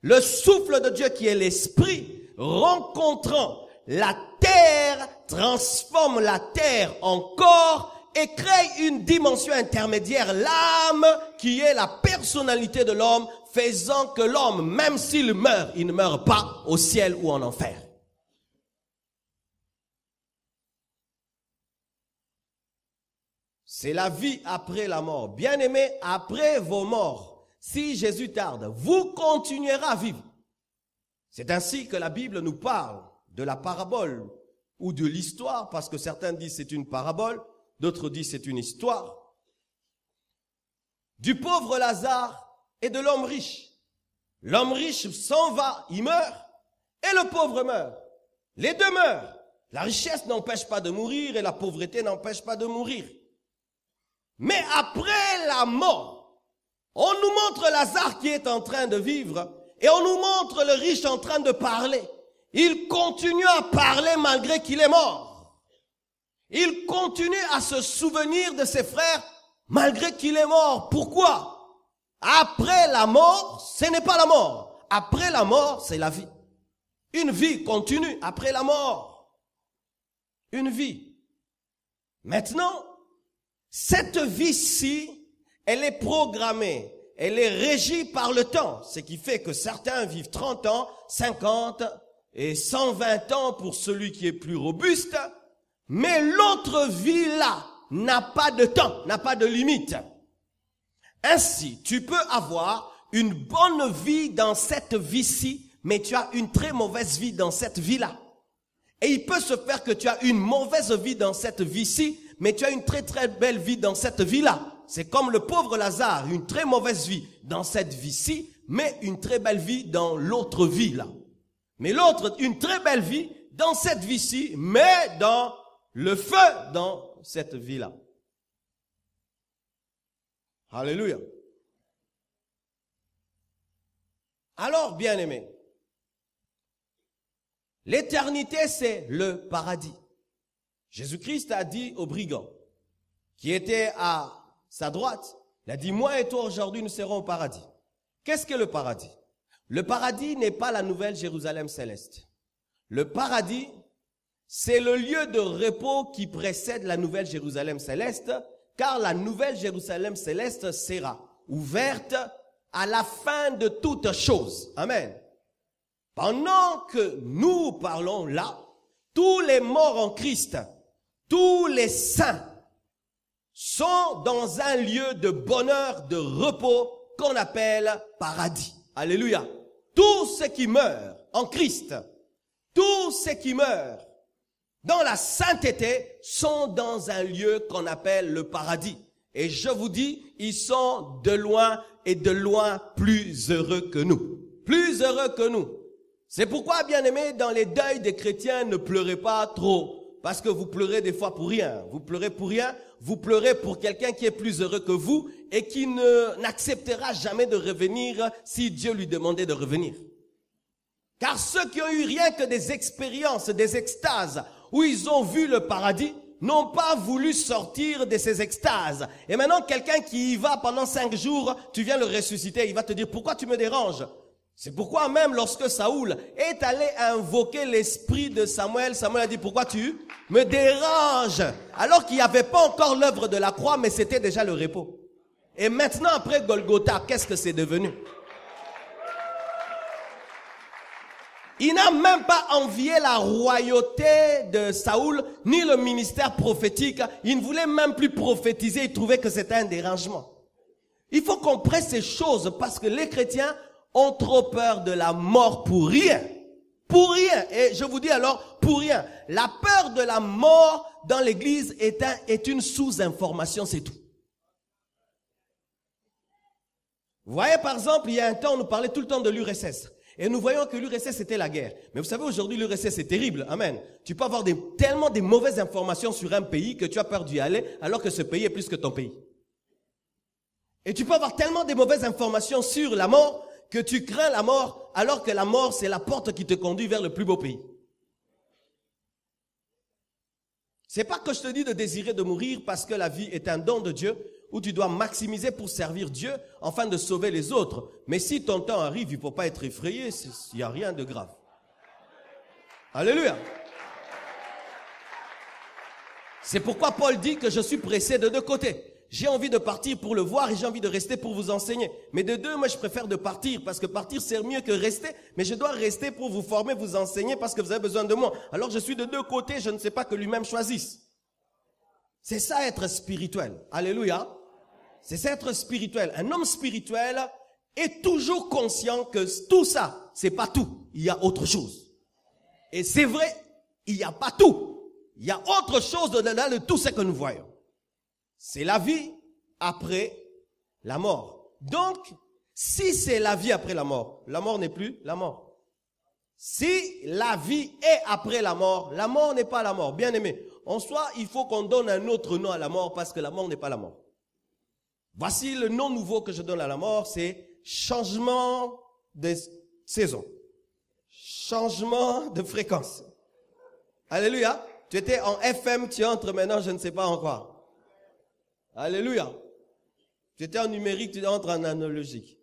le souffle de Dieu qui est l'esprit, rencontrant la terre, transforme la terre en corps et crée une dimension intermédiaire, l'âme qui est la personnalité de l'homme, faisant que l'homme, même s'il meurt, il ne meurt pas au ciel ou en enfer. C'est la vie après la mort. Bien-aimés, après vos morts, si Jésus tarde, vous continuerez à vivre. C'est ainsi que la Bible nous parle de la parabole ou de l'histoire, parce que certains disent c'est une parabole, d'autres disent c'est une histoire, du pauvre Lazare et de l'homme riche. L'homme riche s'en va, il meurt, et le pauvre meurt. Les deux meurent. La richesse n'empêche pas de mourir et la pauvreté n'empêche pas de mourir. Mais après la mort, on nous montre Lazare qui est en train de vivre et on nous montre le riche en train de parler. Il continue à parler malgré qu'il est mort. Il continue à se souvenir de ses frères malgré qu'il est mort. Pourquoi? Après la mort, ce n'est pas la mort. Après la mort, c'est la vie. Une vie continue après la mort. Une vie. Maintenant, cette vie-ci, elle est programmée, elle est régie par le temps, ce qui fait que certains vivent 30 ans, 50 et 120 ans pour celui qui est plus robuste, mais l'autre vie-là n'a pas de temps, n'a pas de limite. Ainsi, tu peux avoir une bonne vie dans cette vie-ci, mais tu as une très mauvaise vie dans cette vie-là. Et il peut se faire que tu as une mauvaise vie dans cette vie-ci, mais tu as une très très belle vie dans cette vie-là. C'est comme le pauvre Lazare, une très mauvaise vie dans cette vie-ci, mais une très belle vie dans l'autre vie-là. Mais l'autre, une très belle vie dans cette vie-ci, mais dans le feu dans cette vie-là. Alléluia. Alors, bien-aimés, l'éternité, c'est le paradis. Jésus-Christ a dit aux brigands qui étaient à sa droite, il a dit, moi et toi aujourd'hui nous serons au paradis. Qu'est-ce que le paradis? Le paradis n'est pas la nouvelle Jérusalem céleste. Le paradis, c'est le lieu de repos qui précède la nouvelle Jérusalem céleste, car la nouvelle Jérusalem céleste sera ouverte à la fin de toutes choses. Amen. Pendant que nous parlons là, tous les morts en Christ, tous les saints sont dans un lieu de bonheur, de repos qu'on appelle paradis. Alléluia. Tous ceux qui meurent en Christ, tous ceux qui meurent dans la sainteté sont dans un lieu qu'on appelle le paradis. Et je vous dis, ils sont de loin et de loin plus heureux que nous. Plus heureux que nous. C'est pourquoi, bien-aimés, dans les deuils des chrétiens, ne pleurez pas trop. Parce que vous pleurez des fois pour rien. Vous pleurez pour rien. Vous pleurez pour quelqu'un qui est plus heureux que vous et qui n'acceptera jamais de revenir si Dieu lui demandait de revenir. Car ceux qui ont eu rien que des expériences, des extases, où ils ont vu le paradis, n'ont pas voulu sortir de ces extases. Et maintenant, quelqu'un qui y va pendant 5 jours, tu viens le ressusciter, il va te dire, pourquoi tu me déranges? C'est pourquoi même lorsque Saoul est allé invoquer l'esprit de Samuel, Samuel a dit, pourquoi tu me déranges? Alors qu'il n'y avait pas encore l'œuvre de la croix, mais c'était déjà le repos. Et maintenant, après Golgotha, qu'est-ce que c'est devenu? Il n'a même pas envié la royauté de Saoul, ni le ministère prophétique. Il ne voulait même plus prophétiser, il trouvait que c'était un dérangement. Il faut qu'on prenne ces choses parce que les chrétiens ont trop peur de la mort pour rien. Pour rien. Et je vous dis alors, pour rien. La peur de la mort dans l'église est une sous-information, c'est tout. Vous voyez, par exemple, il y a un temps, on nous parlait tout le temps de l'URSS. Et nous voyons que l'URSS, c'était la guerre. Mais vous savez, aujourd'hui, l'URSS, c'est terrible. Amen. Tu peux avoir tellement de mauvaises informations sur un pays que tu as peur d'y aller, alors que ce pays est plus que ton pays. Et tu peux avoir tellement de mauvaises informations sur la mort que tu crains la mort, alors que la mort, c'est la porte qui te conduit vers le plus beau pays. C'est pas que je te dis de désirer de mourir parce que la vie est un don de Dieu, où tu dois maximiser pour servir Dieu, afin de sauver les autres. Mais si ton temps arrive, il ne faut pas être effrayé, il n'y a rien de grave. Alléluia. C'est pourquoi Paul dit que je suis pressé de deux côtés. J'ai envie de partir pour le voir et j'ai envie de rester pour vous enseigner. Mais de deux, moi je préfère de partir, parce que partir c'est mieux que rester. Mais je dois rester pour vous former, vous enseigner, parce que vous avez besoin de moi. Alors je suis de deux côtés, je ne sais pas que lui-même choisisse. C'est ça être spirituel. Alléluia. C'est ça être spirituel. Un homme spirituel est toujours conscient que tout ça, c'est pas tout. Il y a autre chose. Et c'est vrai, il n'y a pas tout. Il y a autre chose au-delà de tout ce que nous voyons. C'est la vie après la mort. Donc, si c'est la vie après la mort n'est plus la mort. Si la vie est après la mort n'est pas la mort. Bien aimé, en soi, il faut qu'on donne un autre nom à la mort parce que la mort n'est pas la mort. Voici le nom nouveau que je donne à la mort, c'est changement de saison. Changement de fréquence. Alléluia. Tu étais en FM, tu entres maintenant, je ne sais pas encore. Alléluia. Tu étais en numérique, tu entres en analogique.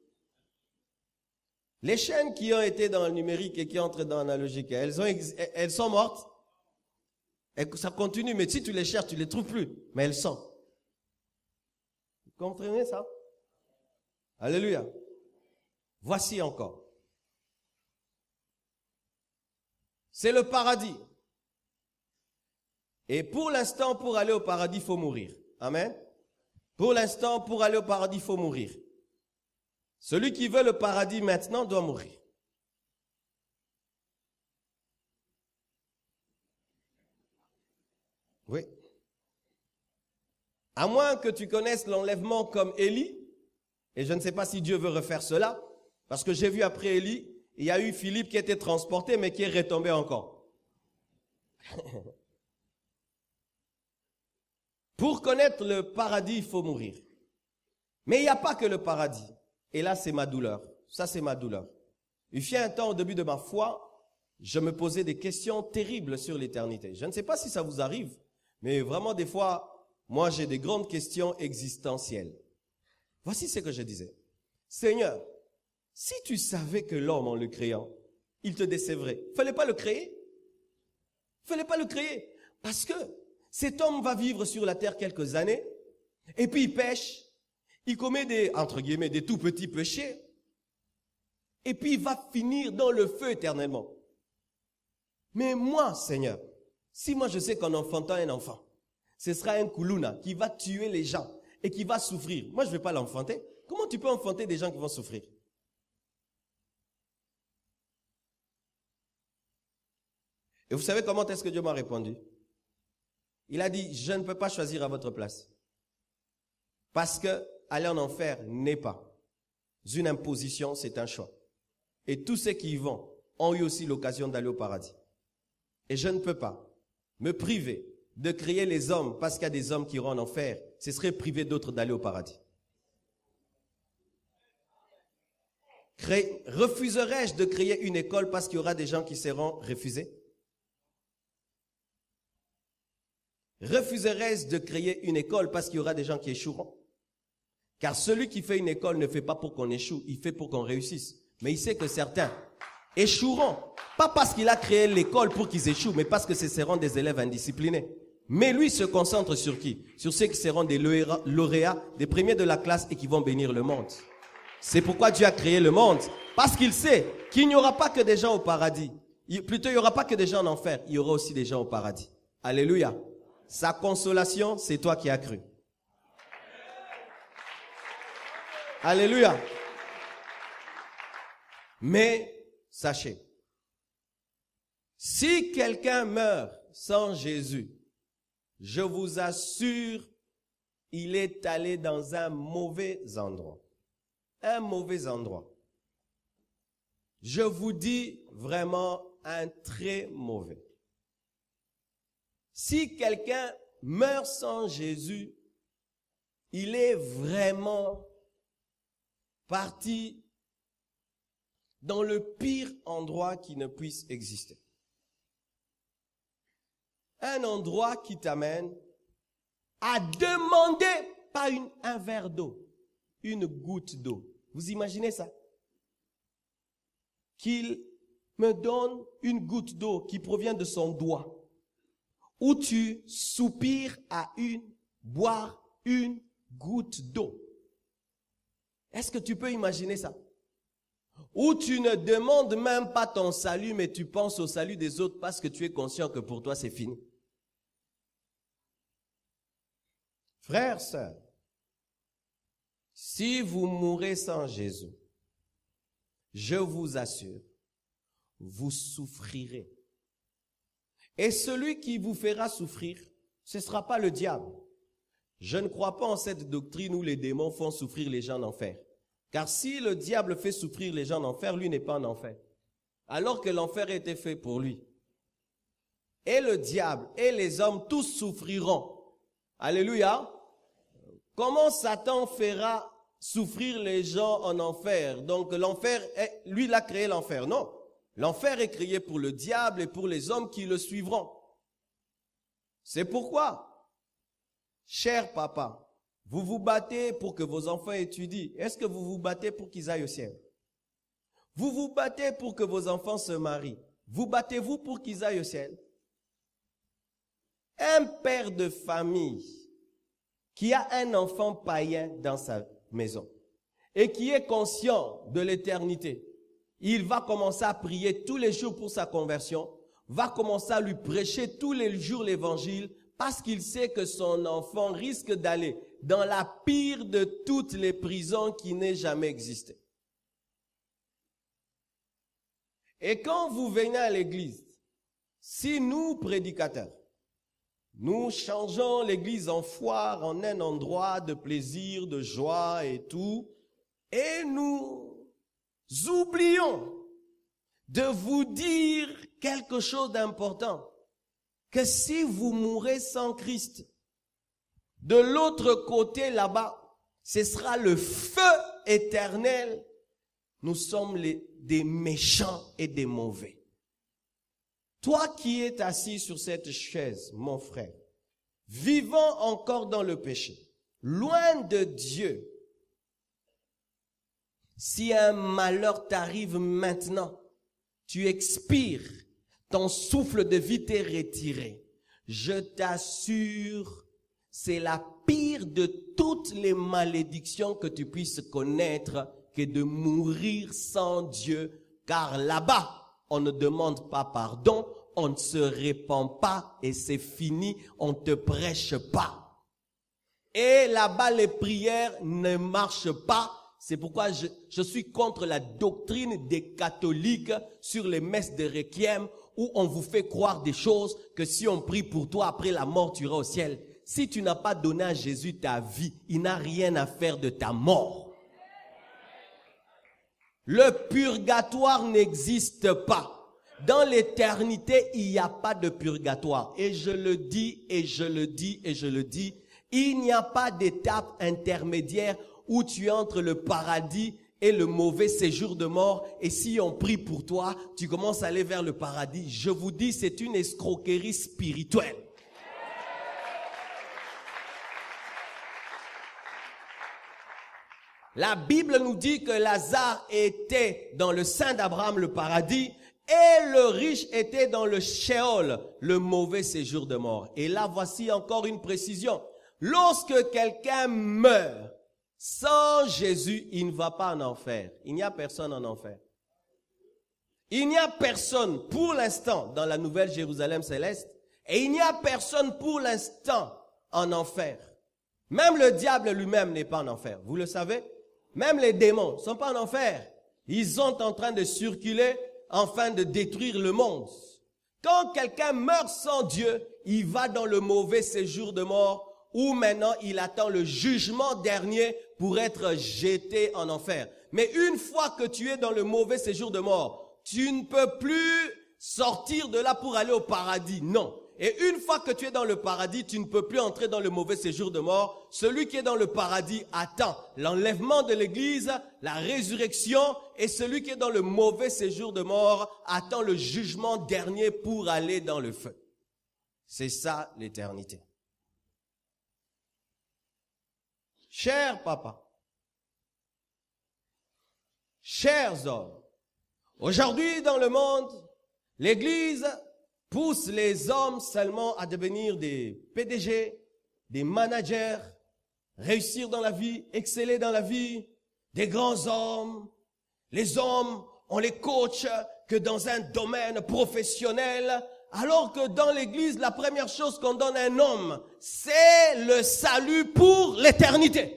Les chaînes qui ont été dans le numérique et qui entrent dans l'analogique, elles sont mortes. Et ça continue, mais si tu les cherches, tu les trouves plus. Mais elles sont. Vous comprenez ça? Alléluia. Voici encore. C'est le paradis. Et pour l'instant, pour aller au paradis, il faut mourir. Amen. Pour l'instant, pour aller au paradis, il faut mourir. Celui qui veut le paradis maintenant doit mourir. Oui. À moins que tu connaisses l'enlèvement comme Élie, et je ne sais pas si Dieu veut refaire cela, parce que j'ai vu après Élie, il y a eu Philippe qui était transporté, mais qui est retombé encore. Pour connaître le paradis, il faut mourir. Mais il n'y a pas que le paradis. Et là, c'est ma douleur. Ça, c'est ma douleur. Il fut un temps, au début de ma foi, je me posais des questions terribles sur l'éternité. Je ne sais pas si ça vous arrive, mais vraiment, des fois, moi, j'ai des grandes questions existentielles. Voici ce que je disais. Seigneur, si tu savais que l'homme, en le créant, il te décevrait, fallait pas le créer? Fallait pas le créer? Parce que cet homme va vivre sur la terre quelques années, et puis il pêche, il commet des, entre guillemets, des tout petits péchés, et puis il va finir dans le feu éternellement. Mais moi, Seigneur, si moi je sais qu'en enfantant un enfant, ce sera un koulouna qui va tuer les gens et qui va souffrir, moi je ne vais pas l'enfanter. Comment tu peux enfanter des gens qui vont souffrir? Et vous savez comment est-ce que Dieu m'a répondu? Il a dit, je ne peux pas choisir à votre place. Parce que aller en enfer n'est pas une imposition, c'est un choix. Et tous ceux qui y vont ont eu aussi l'occasion d'aller au paradis. Et je ne peux pas me priver de créer les hommes parce qu'il y a des hommes qui iront en enfer. Ce serait priver d'autres d'aller au paradis. Refuserais-je de créer une école parce qu'il y aura des gens qui seront refusés? Refuserais-je de créer une école parce qu'il y aura des gens qui échoueront? Car celui qui fait une école ne fait pas pour qu'on échoue, il fait pour qu'on réussisse. Mais il sait que certains échoueront, pas parce qu'il a créé l'école pour qu'ils échouent, mais parce que ce seront des élèves indisciplinés. Mais lui se concentre sur qui? Sur ceux qui seront des lauréats, des premiers de la classe et qui vont bénir le monde. C'est pourquoi Dieu a créé le monde. Parce qu'il sait qu'il n'y aura pas que des gens au paradis. Plutôt, il n'y aura pas que des gens en enfer. Il y aura aussi des gens au paradis. Alléluia. Sa consolation, c'est toi qui as cru. Alléluia. Mais, sachez, si quelqu'un meurt sans Jésus, je vous assure, il est allé dans un mauvais endroit. Un mauvais endroit. Je vous dis vraiment un très mauvais. Si quelqu'un meurt sans Jésus, il est vraiment parti dans le pire endroit qui ne puisse exister. Un endroit qui t'amène à demander pas un verre d'eau, une goutte d'eau. Vous imaginez ça? Qu'il me donne une goutte d'eau qui provient de son doigt, où tu soupires à boire une goutte d'eau. Est-ce que tu peux imaginer ça? Où tu ne demandes même pas ton salut, mais tu penses au salut des autres parce que tu es conscient que pour toi c'est fini. Frères, sœurs, si vous mourrez sans Jésus, je vous assure, vous souffrirez. Et celui qui vous fera souffrir, ce ne sera pas le diable. Je ne crois pas en cette doctrine où les démons font souffrir les gens en enfer. Car si le diable fait souffrir les gens en enfer, lui n'est pas en enfer. Alors que l'enfer a été fait pour lui. Et le diable et les hommes, tous souffriront. Alléluia. Comment Satan fera souffrir les gens en enfer? Donc l'enfer, lui il a créé l'enfer. Non. L'enfer est créé pour le diable et pour les hommes qui le suivront. C'est pourquoi, cher papa, vous vous battez pour que vos enfants étudient. Est-ce que vous vous battez pour qu'ils aillent au ciel? Vous vous battez pour que vos enfants se marient. Vous battez-vous pour qu'ils aillent au ciel? Un père de famille qui a un enfant païen dans sa maison et qui est conscient de l'éternité, il va commencer à prier tous les jours pour sa conversion, va commencer à lui prêcher tous les jours l'évangile parce qu'il sait que son enfant risque d'aller dans la pire de toutes les prisons qui n'aient jamais existé. Et quand vous venez à l'église, si nous, prédicateurs, nous changeons l'église en foire, en un endroit de plaisir, de joie et tout, et nous oublions de vous dire quelque chose d'important, que si vous mourrez sans Christ, de l'autre côté là-bas, ce sera le feu éternel. Nous sommes des méchants et des mauvais. Toi qui es assis sur cette chaise, mon frère, vivant encore dans le péché, loin de Dieu, si un malheur t'arrive maintenant, tu expires, ton souffle de vie t'est retiré, je t'assure, c'est la pire de toutes les malédictions que tu puisses connaître que de mourir sans Dieu, car là-bas, on ne demande pas pardon, on ne se répand pas et c'est fini, on ne te prêche pas. Et là-bas, les prières ne marchent pas. C'est pourquoi je suis contre la doctrine des catholiques sur les messes de requiem où on vous fait croire des choses que si on prie pour toi après la mort, tu iras au ciel. Si tu n'as pas donné à Jésus ta vie, il n'a rien à faire de ta mort. Le purgatoire n'existe pas. Dans l'éternité, il n'y a pas de purgatoire. Et je le dis, et je le dis, et je le dis, il n'y a pas d'étape intermédiaire où tu entres le paradis et le mauvais séjour de mort. Et si on prie pour toi, tu commences à aller vers le paradis. Je vous dis, c'est une escroquerie spirituelle. La Bible nous dit que Lazare était dans le sein d'Abraham, le paradis, et le riche était dans le Sheol, le mauvais séjour de mort. Et là, voici encore une précision. Lorsque quelqu'un meurt sans Jésus, il ne va pas en enfer. Il n'y a personne en enfer. Il n'y a personne pour l'instant dans la nouvelle Jérusalem céleste, et il n'y a personne pour l'instant en enfer. Même le diable lui-même n'est pas en enfer. Vous le savez? Même les démons ne sont pas en enfer. Ils sont en train de circuler afin de détruire le monde. Quand quelqu'un meurt sans Dieu, il va dans le mauvais séjour de mort où maintenant il attend le jugement dernier pour être jeté en enfer. Mais une fois que tu es dans le mauvais séjour de mort, tu ne peux plus sortir de là pour aller au paradis. Non. Et une fois que tu es dans le paradis, tu ne peux plus entrer dans le mauvais séjour de mort. Celui qui est dans le paradis attend l'enlèvement de l'église, la résurrection, et celui qui est dans le mauvais séjour de mort attend le jugement dernier pour aller dans le feu. C'est ça l'éternité. Cher papa, chers hommes, aujourd'hui dans le monde, l'église pousse les hommes seulement à devenir des PDG, des managers, réussir dans la vie, exceller dans la vie, des grands hommes. Les hommes, on les coach que dans un domaine professionnel, alors que dans l'église, la première chose qu'on donne à un homme, c'est le salut pour l'éternité.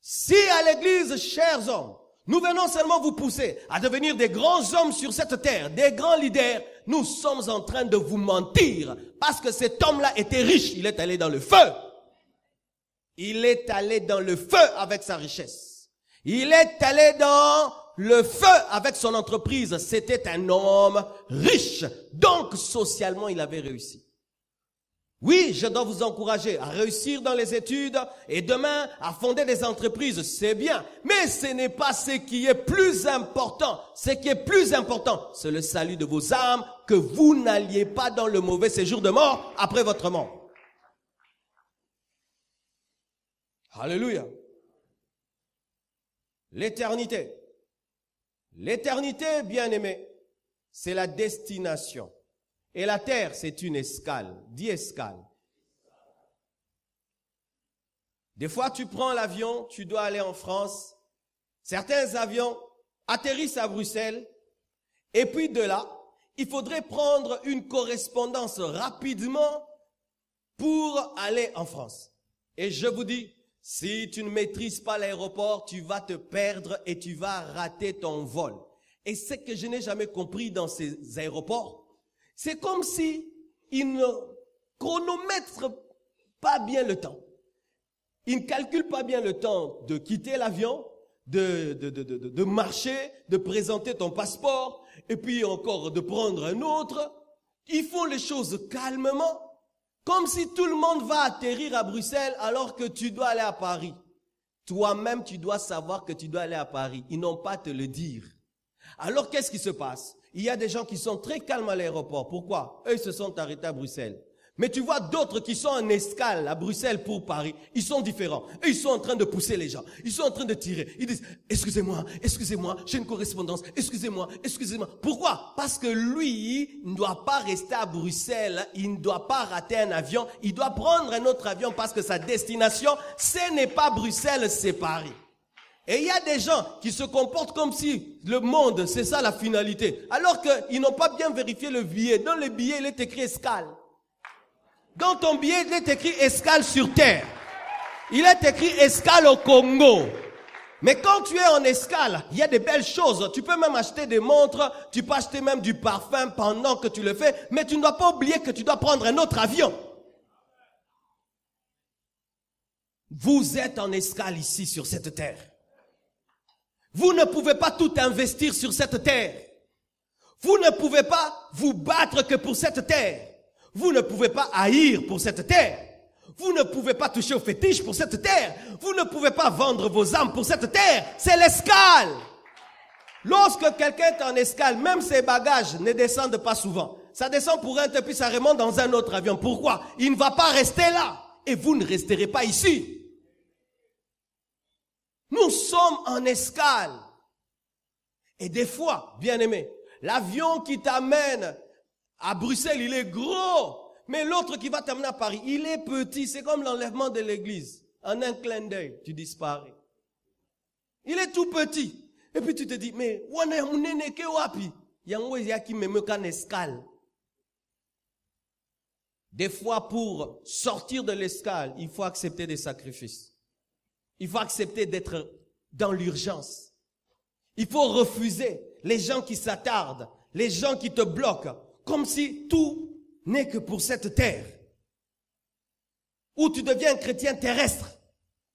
Si à l'église, chers hommes, nous venons seulement vous pousser à devenir des grands hommes sur cette terre, des grands leaders, nous sommes en train de vous mentir parce que cet homme-là était riche, il est allé dans le feu. Il est allé dans le feu avec sa richesse. Il est allé dans le feu avec son entreprise. C'était un homme riche, donc socialement il avait réussi. Oui, je dois vous encourager à réussir dans les études et demain à fonder des entreprises, c'est bien. Mais ce n'est pas ce qui est plus important. Ce qui est plus important, c'est le salut de vos âmes, que vous n'alliez pas dans le mauvais séjour de mort après votre mort. Alléluia. L'éternité. L'éternité, bien-aimé, c'est la destination. Et la terre, c'est une escale. Dis escale. Des fois, tu prends l'avion, tu dois aller en France. Certains avions atterrissent à Bruxelles. Et puis de là, il faudrait prendre une correspondance rapidement pour aller en France. Et je vous dis, si tu ne maîtrises pas l'aéroport, tu vas te perdre et tu vas rater ton vol. Et ce que je n'ai jamais compris dans ces aéroports, c'est comme si ils ne chronomètrent pas bien le temps. Ils ne calculent pas bien le temps de quitter l'avion, de marcher, de présenter ton passeport, et puis encore de prendre un autre. Ils font les choses calmement, comme si tout le monde va atterrir à Bruxelles alors que tu dois aller à Paris. Toi-même, tu dois savoir que tu dois aller à Paris. Ils n'ont pas à te le dire. Alors, qu'est-ce qui se passe? Il y a des gens qui sont très calmes à l'aéroport. Pourquoi? Eux, ils se sont arrêtés à Bruxelles. Mais tu vois d'autres qui sont en escale à Bruxelles pour Paris. Ils sont différents. Eux, ils sont en train de pousser les gens. Ils sont en train de tirer. Ils disent, excusez-moi, j'ai une correspondance. Excusez-moi. Pourquoi? Parce que lui, il ne doit pas rester à Bruxelles. Il ne doit pas rater un avion. Il doit prendre un autre avion parce que sa destination, ce n'est pas Bruxelles, c'est Paris. Et il y a des gens qui se comportent comme si le monde, c'est ça la finalité. Alors qu'ils n'ont pas bien vérifié le billet. Dans le billet, il est écrit escale. Dans ton billet, il est écrit escale sur terre. Il est écrit escale au Congo. Mais quand tu es en escale, il y a des belles choses. Tu peux même acheter des montres, tu peux acheter même du parfum pendant que tu le fais, mais tu ne dois pas oublier que tu dois prendre un autre avion. Vous êtes en escale ici sur cette terre. Vous ne pouvez pas tout investir sur cette terre. Vous ne pouvez pas vous battre que pour cette terre. Vous ne pouvez pas haïr pour cette terre. Vous ne pouvez pas toucher aux fétiches pour cette terre. Vous ne pouvez pas vendre vos âmes pour cette terre. C'est l'escale. Lorsque quelqu'un est en escale, même ses bagages ne descendent pas souvent. Ça descend pour un temps, puis ça remonte dans un autre avion. Pourquoi? Il ne va pas rester là. Et vous ne resterez pas ici. Nous sommes en escale. Et des fois, bien aimé, l'avion qui t'amène à Bruxelles, il est gros. Mais l'autre qui va t'amener à Paris, il est petit. C'est comme l'enlèvement de l'église. En un clin d'œil, tu disparais. Il est tout petit. Et puis tu te dis, mais des fois, pour sortir de l'escale, il faut accepter des sacrifices. Il faut accepter d'être dans l'urgence. Il faut refuser les gens qui s'attardent, les gens qui te bloquent, comme si tout n'est que pour cette terre. Ou tu deviens un chrétien terrestre.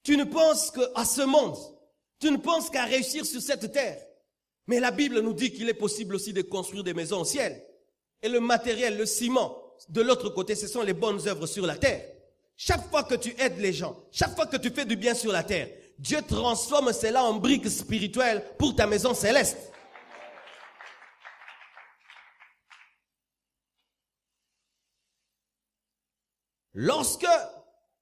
Tu ne penses qu'à ce monde. Tu ne penses qu'à réussir sur cette terre. Mais la Bible nous dit qu'il est possible aussi de construire des maisons au ciel. Et le matériel, le ciment, de l'autre côté, ce sont les bonnes œuvres sur la terre. Chaque fois que tu aides les gens, chaque fois que tu fais du bien sur la terre, Dieu transforme cela en briques spirituelles pour ta maison céleste. Lorsque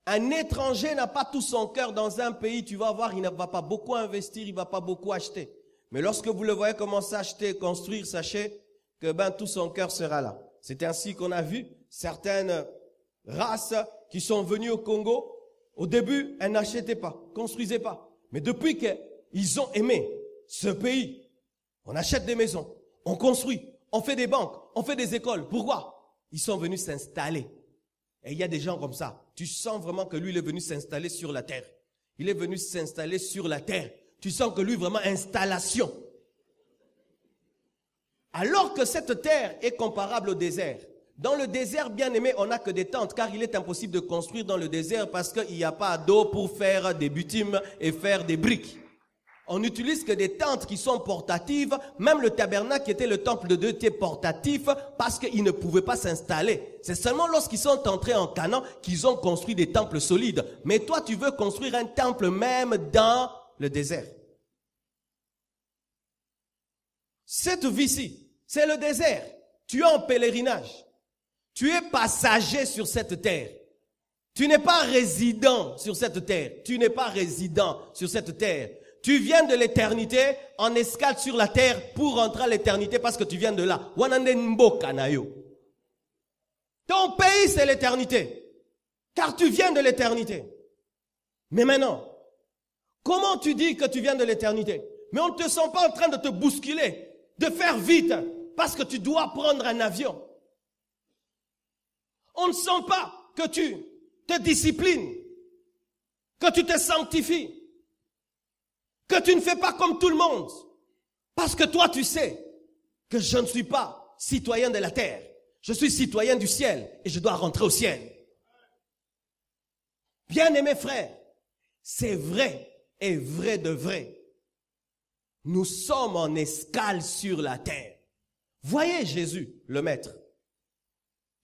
un étranger n'a pas tout son cœur dans un pays, tu vas voir, il ne va pas beaucoup investir, il ne va pas beaucoup acheter. Mais lorsque vous le voyez commencer à acheter, construire, sachez que tout son cœur sera là. C'est ainsi qu'on a vu certaines races qui sont venues au Congo. Au début, elles n'achetaient pas, construisaient pas. Mais depuis qu'ils ont aimé ce pays, on achète des maisons, on construit, on fait des banques, on fait des écoles. Pourquoi? Ils sont venus s'installer. Et il y a des gens comme ça. Tu sens vraiment que lui, il est venu s'installer sur la terre. Il est venu s'installer sur la terre. Tu sens que lui, vraiment, installation. Alors que cette terre est comparable au désert. Dans le désert, bien aimé, on n'a que des tentes, car il est impossible de construire dans le désert parce qu'il n'y a pas d'eau pour faire des bitumes et faire des briques. On n'utilise que des tentes qui sont portatives. Même le tabernacle qui était le temple de Dieu était portatif parce qu'ils ne pouvaient pas s'installer. C'est seulement lorsqu'ils sont entrés en Canaan qu'ils ont construit des temples solides. Mais toi, tu veux construire un temple même dans le désert. Cette vie-ci, c'est le désert. Tu es en pèlerinage. Tu es passager sur cette terre. Tu n'es pas résident sur cette terre. Tu n'es pas résident sur cette terre. Tu viens de l'éternité en escale sur la terre pour rentrer à l'éternité parce que tu viens de là. Ton pays, c'est l'éternité. Car tu viens de l'éternité. Mais maintenant, comment tu dis que tu viens de l'éternité? Mais on ne te sent pas en train de te bousculer, de faire vite, parce que tu dois prendre un avion. On ne sent pas que tu te disciplines, que tu te sanctifies, que tu ne fais pas comme tout le monde. Parce que toi, tu sais que je ne suis pas citoyen de la terre. Je suis citoyen du ciel et je dois rentrer au ciel. Bien-aimés frères, c'est vrai et vrai de vrai. Nous sommes en escale sur la terre. Voyez Jésus, le Maître.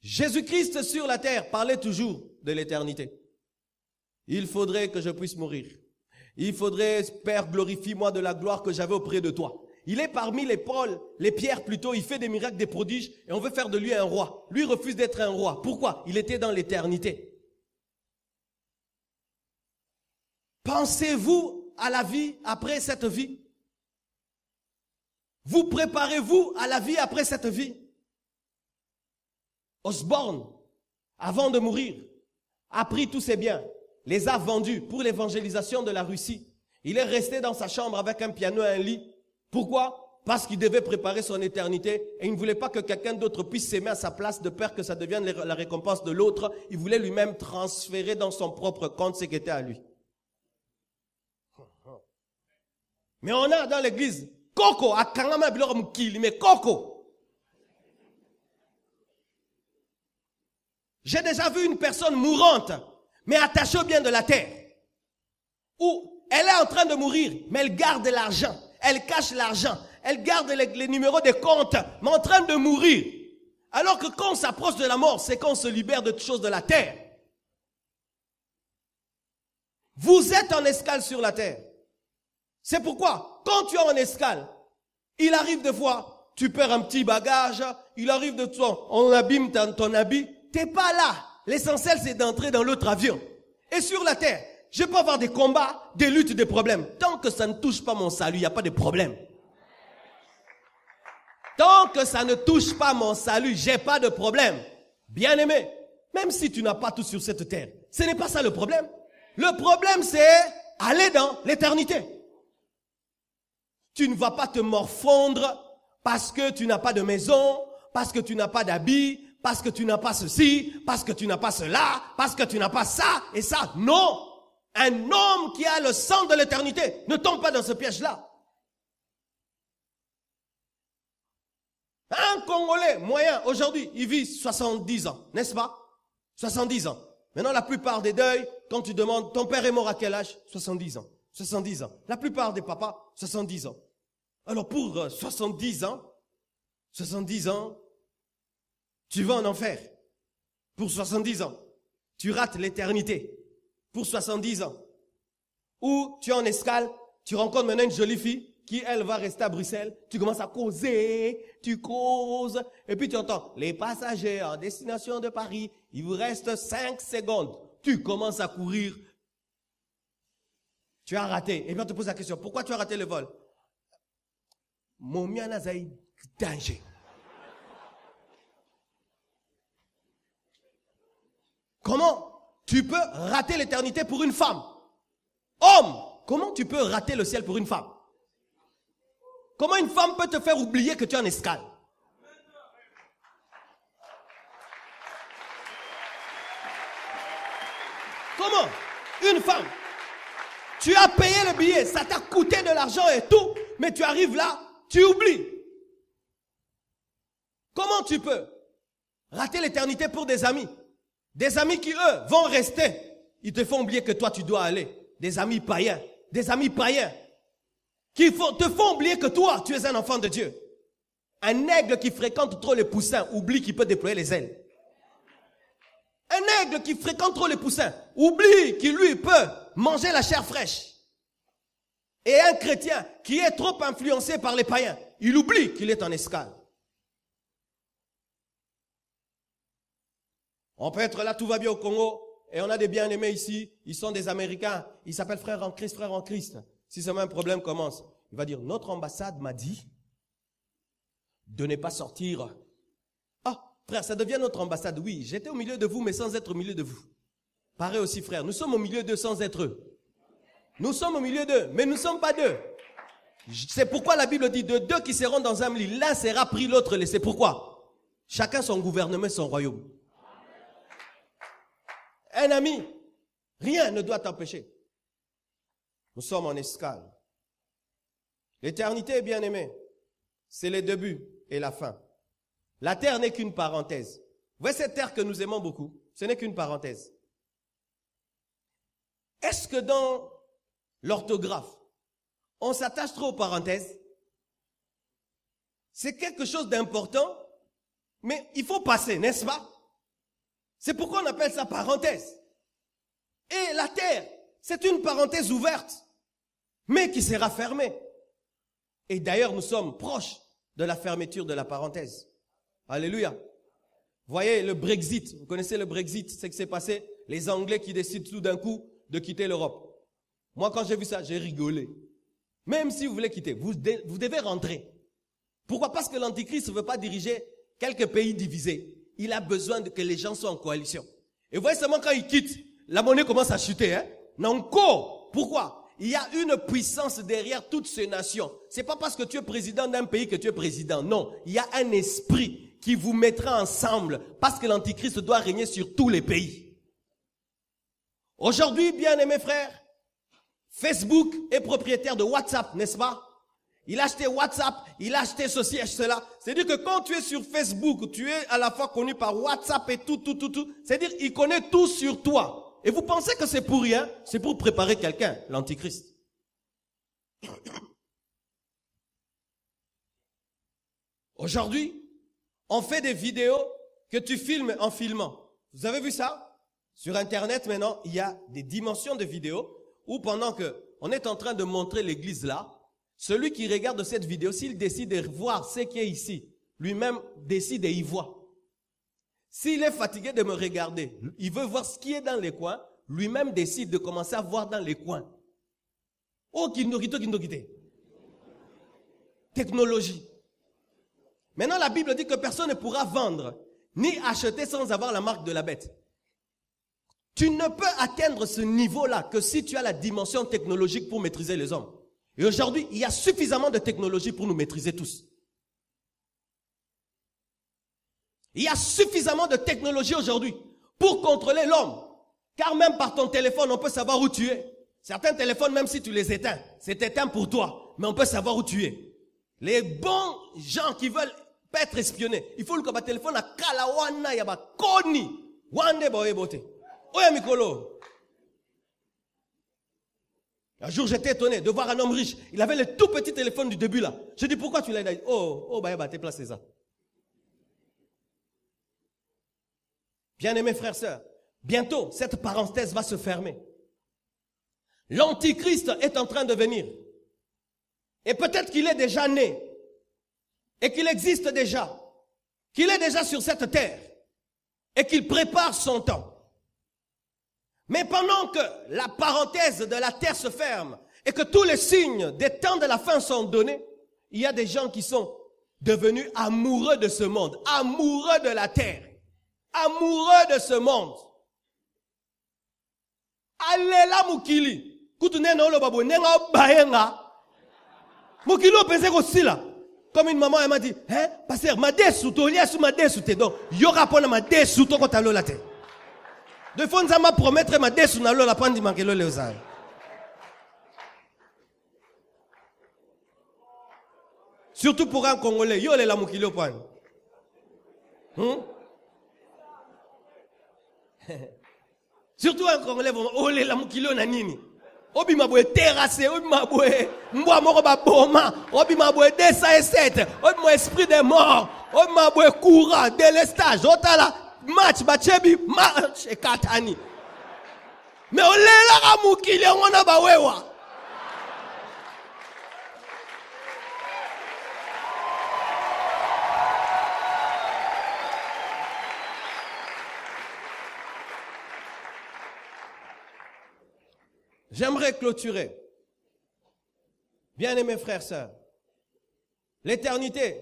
Jésus-Christ sur la terre parlait toujours de l'éternité. Il faudrait que je puisse mourir. Il faudrait, Père, glorifie-moi de la gloire que j'avais auprès de toi. Il est parmi les pierres plutôt, il fait des miracles, des prodiges, et on veut faire de lui un roi. Lui refuse d'être un roi. Pourquoi? Il était dans l'éternité. Pensez-vous à la vie après cette vie? Vous préparez-vous à la vie après cette vie? Osborne, avant de mourir, a pris tous ses biens, les a vendus pour l'évangélisation de la Russie. Il est resté dans sa chambre avec un piano et un lit. Pourquoi? Parce qu'il devait préparer son éternité et il ne voulait pas que quelqu'un d'autre puisse s'aimer à sa place de peur que ça devienne la récompense de l'autre. Il voulait lui-même transférer dans son propre compte ce qui était à lui. Mais on a dans l'église Coco, à Kangama Bilor Mukili, mais Coco. J'ai déjà vu une personne mourante, mais attachée au bien de la terre. Où elle est en train de mourir, mais elle garde l'argent. Elle cache l'argent. Elle garde les numéros des comptes, mais en train de mourir. Alors que quand on s'approche de la mort, c'est qu'on se libère de toutes choses de la terre. Vous êtes en escale sur la terre. C'est pourquoi, quand tu es en escale, il arrive des fois, tu perds un petit bagage, il arrive de toi, on abîme ton habit. T'es pas là. L'essentiel, c'est d'entrer dans l'autre avion. Et sur la terre, je peux avoir des combats, des luttes, des problèmes. Tant que ça ne touche pas mon salut, il n'y a pas de problème. Tant que ça ne touche pas mon salut, j'ai pas de problème. Bien-aimé, même si tu n'as pas tout sur cette terre, ce n'est pas ça le problème. Le problème, c'est aller dans l'éternité. Tu ne vas pas te morfondre parce que tu n'as pas de maison, parce que tu n'as pas d'habit, parce que tu n'as pas ceci, parce que tu n'as pas cela, parce que tu n'as pas ça et ça. Non! Un homme qui a le sang de l'éternité ne tombe pas dans ce piège-là. Un Congolais moyen, aujourd'hui, il vit 70 ans, n'est-ce pas? 70 ans. Maintenant, la plupart des deuils, quand tu demandes, ton père est mort à quel âge? 70 ans. 70 ans. La plupart des papas, 70 ans. Alors pour 70 ans, tu vas en enfer. Pour 70 ans, tu rates l'éternité. Pour 70 ans. Ou tu es en escale, tu rencontres maintenant une jolie fille qui, elle, va rester à Bruxelles. Tu commences à causer, tu causes. Et puis tu entends, les passagers en destination de Paris, il vous reste 5 secondes. Tu commences à courir. Tu as raté. Et puis on te pose la question, pourquoi tu as raté le vol? Mon mien a danger. Comment tu peux rater l'éternité pour une femme? Homme, comment tu peux rater le ciel pour une femme? Comment une femme peut te faire oublier que tu es en escale? Comment? Une femme. Tu as payé le billet, ça t'a coûté de l'argent et tout, mais tu arrives là, tu oublies. Comment tu peux rater l'éternité pour des amis? Des amis qui, eux, vont rester. Ils te font oublier que toi, tu dois aller. Des amis païens. Des amis païens. Qui te font oublier que toi, tu es un enfant de Dieu. Un aigle qui fréquente trop les poussins oublie qu'il peut déployer les ailes. Un aigle qui fréquente trop les poussins oublie qu'il, lui, peut manger la chair fraîche. Et un chrétien qui est trop influencé par les païens, il oublie qu'il est en escale. On peut être là, tout va bien au Congo, et on a des bien-aimés ici, ils sont des Américains, ils s'appellent frères en Christ, frères en Christ. Si seulement un problème commence, il va dire, notre ambassade m'a dit de ne pas sortir. Ah, frère, ça devient notre ambassade. Oui, j'étais au milieu de vous, mais sans être au milieu de vous. Pareil aussi, frère, nous sommes au milieu d'eux sans être eux. Nous sommes au milieu d'eux, mais nous ne sommes pas d'eux. C'est pourquoi la Bible dit, de deux qui seront dans un lit, l'un sera pris, l'autre laissé. Pourquoi? Chacun son gouvernement, son royaume. Un ami, rien ne doit t'empêcher. Nous sommes en escale. L'éternité, bien aimé, c'est le début et la fin. La terre n'est qu'une parenthèse. Vous voyez cette terre que nous aimons beaucoup, ce n'est qu'une parenthèse. Est-ce que dans l'orthographe, on s'attache trop aux parenthèses? C'est quelque chose d'important, mais il faut passer, n'est-ce pas? C'est pourquoi on appelle ça parenthèse. Et la terre, c'est une parenthèse ouverte, mais qui sera fermée. Et d'ailleurs, nous sommes proches de la fermeture de la parenthèse. Alléluia. Voyez le Brexit. Vous connaissez le Brexit, c'est ce qui s'est passé? Les Anglais qui décident tout d'un coup de quitter l'Europe. Moi, quand j'ai vu ça, j'ai rigolé. Même si vous voulez quitter, vous devez rentrer. Pourquoi? Parce que l'Antichrist ne veut pas diriger quelques pays divisés. Il a besoin que les gens soient en coalition. Et vous voyez seulement quand il quitte, la monnaie commence à chuter. Hein? Non, pourquoi? Il y a une puissance derrière toutes ces nations. C'est pas parce que tu es président d'un pays que tu es président. Non, il y a un esprit qui vous mettra ensemble parce que l'Antichrist doit régner sur tous les pays. Aujourd'hui, bien aimés frères, Facebook est propriétaire de WhatsApp, n'est-ce pas? Il a acheté WhatsApp, il a acheté ceci et cela. C'est-à-dire que quand tu es sur Facebook, tu es à la fois connu par WhatsApp et tout. C'est-à-dire qu'il connaît tout sur toi. Et vous pensez que c'est pour rien? C'est pour préparer quelqu'un, l'Antichrist. Aujourd'hui, on fait des vidéos que tu filmes en filmant. Vous avez vu ça? Sur Internet, maintenant, il y a des dimensions de vidéos où pendant que on est en train de montrer l'église là, celui qui regarde cette vidéo, s'il décide de voir ce qui est ici, lui-même décide et y voit. S'il est fatigué de me regarder, il veut voir ce qui est dans les coins, lui-même décide de commencer à voir dans les coins. Oh, kindokito. Technologie. Maintenant, la Bible dit que personne ne pourra vendre ni acheter sans avoir la marque de la bête. Tu ne peux atteindre ce niveau-là que si tu as la dimension technologique pour maîtriser les hommes. Et aujourd'hui, il y a suffisamment de technologie pour nous maîtriser tous. Il y a suffisamment de technologie aujourd'hui pour contrôler l'homme. Car même par ton téléphone, on peut savoir où tu es. Certains téléphones, même si tu les éteins, c'est éteint pour toi. Mais on peut savoir où tu es. Les bons gens qui veulent pas être espionnés, il faut le combattre téléphone à Kalawana Yaba Koni. Wande Boyebote. Oya Mikolo. Un jour, j'étais étonné de voir un homme riche. Il avait le tout petit téléphone du début là. Je dis, pourquoi tu l'as dit? Oh, bah, t'es placé ça. Bien-aimés frères, sœurs, bientôt, cette parenthèse va se fermer. L'Antichrist est en train de venir. Et peut-être qu'il est déjà né. Et qu'il existe déjà. Qu'il est déjà sur cette terre. Et qu'il prépare son temps. Mais pendant que la parenthèse de la terre se ferme et que tous les signes des temps de la fin sont donnés, il y a des gens qui sont devenus amoureux de ce monde, amoureux de la terre, amoureux de ce monde. Alela mukili, kutune na olo babu nenga bayenga. Mukili opese ko sila. Comme une maman elle m'a dit, hein, pasteur, ma desu to lia su ma desu te donc yora pona ma desu to ko talo la te. De fois, nous allons promettre ma desu na lo la pandi mankelo le ozai. Surtout pour un Congolais, yo le la mukilo pan. Surtout un Congolais, oh le la mukilo na nini. Obi mabwe terrassé, obi mabwe mbwa moko ba boma, obi mabwe desa esete, obi mo esprit de mort, obi mabwe courant, délestage, otala. Match, bachebi, match, et katani. Mais on l'a la mukili, on a bawewa. J'aimerais clôturer Bien-aimés frères, sœurs, l'éternité,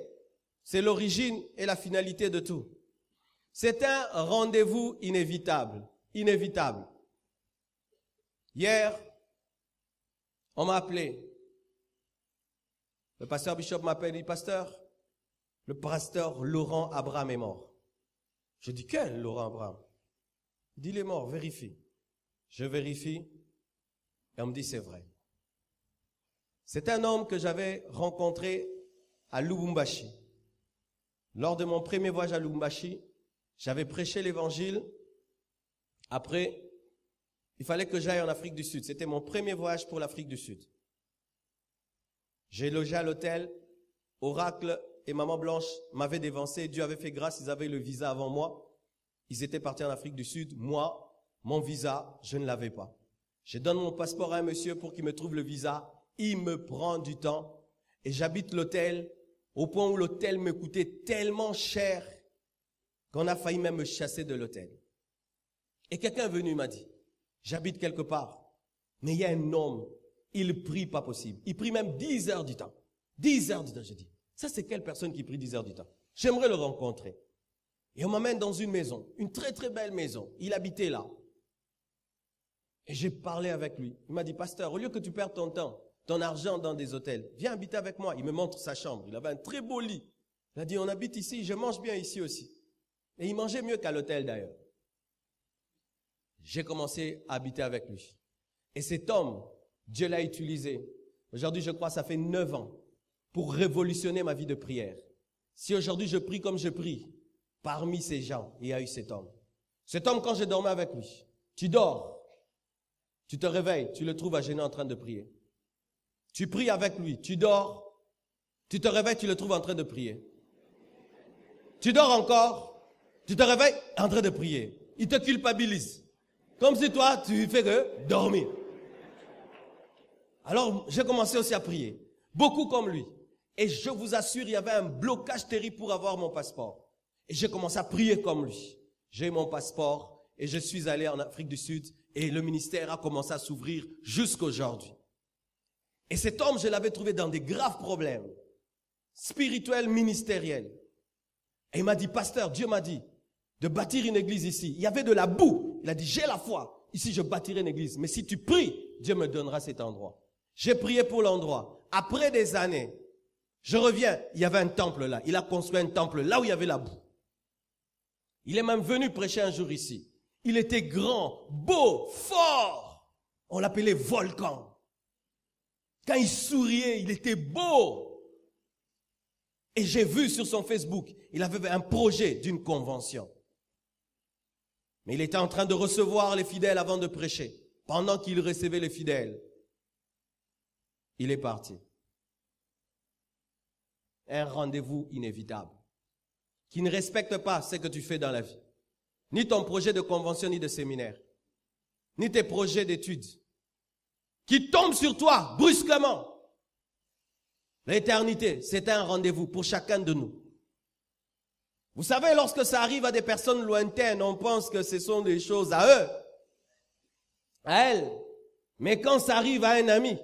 c'est l'origine et la finalité de tout. C'est un rendez-vous inévitable, inévitable. Hier, on m'a appelé. Le pasteur Bishop m'appelle, il dit, pasteur, le pasteur Laurent Abraham est mort. Je dis, quel Laurent Abraham? Il dit, il est mort, vérifie. Je vérifie et on me dit, c'est vrai. C'est un homme que j'avais rencontré à Lubumbashi. Lors de mon premier voyage à Lubumbashi, j'avais prêché l'évangile. Après, il fallait que j'aille en Afrique du Sud. C'était mon premier voyage pour l'Afrique du Sud. J'ai logé à l'hôtel. Oracle et Maman Blanche m'avaient dévancé. Dieu avait fait grâce, ils avaient le visa avant moi. Ils étaient partis en Afrique du Sud. Moi, mon visa, je ne l'avais pas. Je donne mon passeport à un monsieur pour qu'il me trouve le visa. Il me prend du temps. Et j'habite l'hôtel au point où l'hôtel me coûtait tellement cher qu'on a failli même me chasser de l'hôtel. Et quelqu'un est venu, il m'a dit, j'habite quelque part, mais il y a un homme, il prie pas possible. Il prie même 10 heures du temps. 10 heures du temps, je dis. Ça, c'est quelle personne qui prie 10 heures du temps? J'aimerais le rencontrer. Et on m'amène dans une maison, une très très belle maison. Il habitait là. Et j'ai parlé avec lui. Il m'a dit, pasteur, au lieu que tu perdes ton temps, ton argent dans des hôtels, viens habiter avec moi. Il me montre sa chambre. Il avait un très beau lit. Il a dit, on habite ici, je mange bien ici aussi. Et il mangeait mieux qu'à l'hôtel d'ailleurs. J'ai commencé à habiter avec lui. Et cet homme, Dieu l'a utilisé. Aujourd'hui, je crois, ça fait 9 ans pour révolutionner ma vie de prière. Si aujourd'hui je prie comme je prie, parmi ces gens, il y a eu cet homme. Cet homme, quand je dormais avec lui, tu dors, tu te réveilles, tu le trouves à genoux en train de prier. Tu pries avec lui, tu dors, tu te réveilles, tu le trouves en train de prier. Tu dors encore, tu te réveilles en train de prier. Il te culpabilise. Comme si toi, tu fais que dormir. Alors, j'ai commencé aussi à prier. Beaucoup comme lui. Et je vous assure, il y avait un blocage terrible pour avoir mon passeport. Et j'ai commencé à prier comme lui. J'ai eu mon passeport et je suis allé en Afrique du Sud et le ministère a commencé à s'ouvrir jusqu'aujourd'hui. Et cet homme, je l'avais trouvé dans des graves problèmes spirituels, ministériels. Et il m'a dit, pasteur, Dieu m'a dit de bâtir une église ici. Il y avait de la boue. Il a dit, j'ai la foi. Ici, je bâtirai une église. Mais si tu pries, Dieu me donnera cet endroit. J'ai prié pour l'endroit. Après des années, je reviens. Il y avait un temple là. Il a construit un temple là où il y avait la boue. Il est même venu prêcher un jour ici. Il était grand, beau, fort. On l'appelait volcan. Quand il souriait, il était beau. Et j'ai vu sur son Facebook, il avait un projet d'une convention. Mais il était en train de recevoir les fidèles avant de prêcher. Pendant qu'il recevait les fidèles, il est parti. Un rendez-vous inévitable qui ne respecte pas ce que tu fais dans la vie. Ni ton projet de convention, ni de séminaire. Ni tes projets d'études. Qui tombe sur toi brusquement. L'éternité, c'est un rendez-vous pour chacun de nous. Vous savez, lorsque ça arrive à des personnes lointaines, on pense que ce sont des choses à eux, à elles. Mais quand ça arrive à un ami,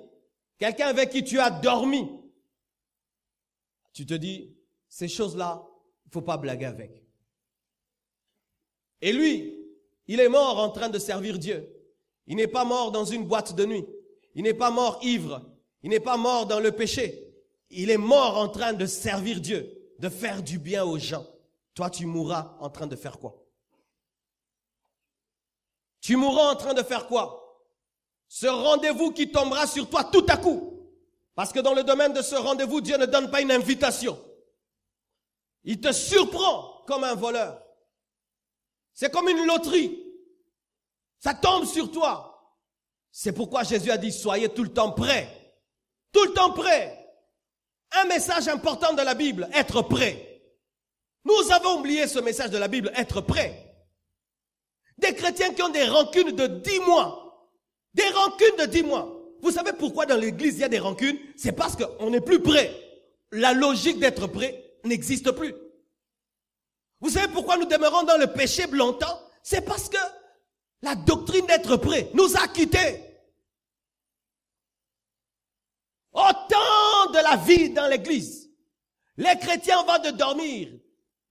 quelqu'un avec qui tu as dormi, tu te dis, ces choses-là, il ne faut pas blaguer avec. Et lui, il est mort en train de servir Dieu. Il n'est pas mort dans une boîte de nuit. Il n'est pas mort ivre. Il n'est pas mort dans le péché. Il est mort en train de servir Dieu, de faire du bien aux gens. Toi, tu mourras en train de faire quoi? Tu mourras en train de faire quoi? Ce rendez-vous qui tombera sur toi tout à coup. Parce que dans le domaine de ce rendez-vous, Dieu ne donne pas une invitation. Il te surprend comme un voleur. C'est comme une loterie. Ça tombe sur toi. C'est pourquoi Jésus a dit, soyez tout le temps prêts. Tout le temps prêts. Un message important de la Bible, être prêt. Nous avons oublié ce message de la Bible, être prêt. Des chrétiens qui ont des rancunes de 10 mois. Des rancunes de 10 mois. Vous savez pourquoi dans l'église il y a des rancunes? C'est parce qu'on n'est plus prêt. La logique d'être prêt n'existe plus. Vous savez pourquoi nous demeurons dans le péché longtemps? C'est parce que la doctrine d'être prêt nous a quittés. Autant la vie dans l'église. Les chrétiens avant de dormir,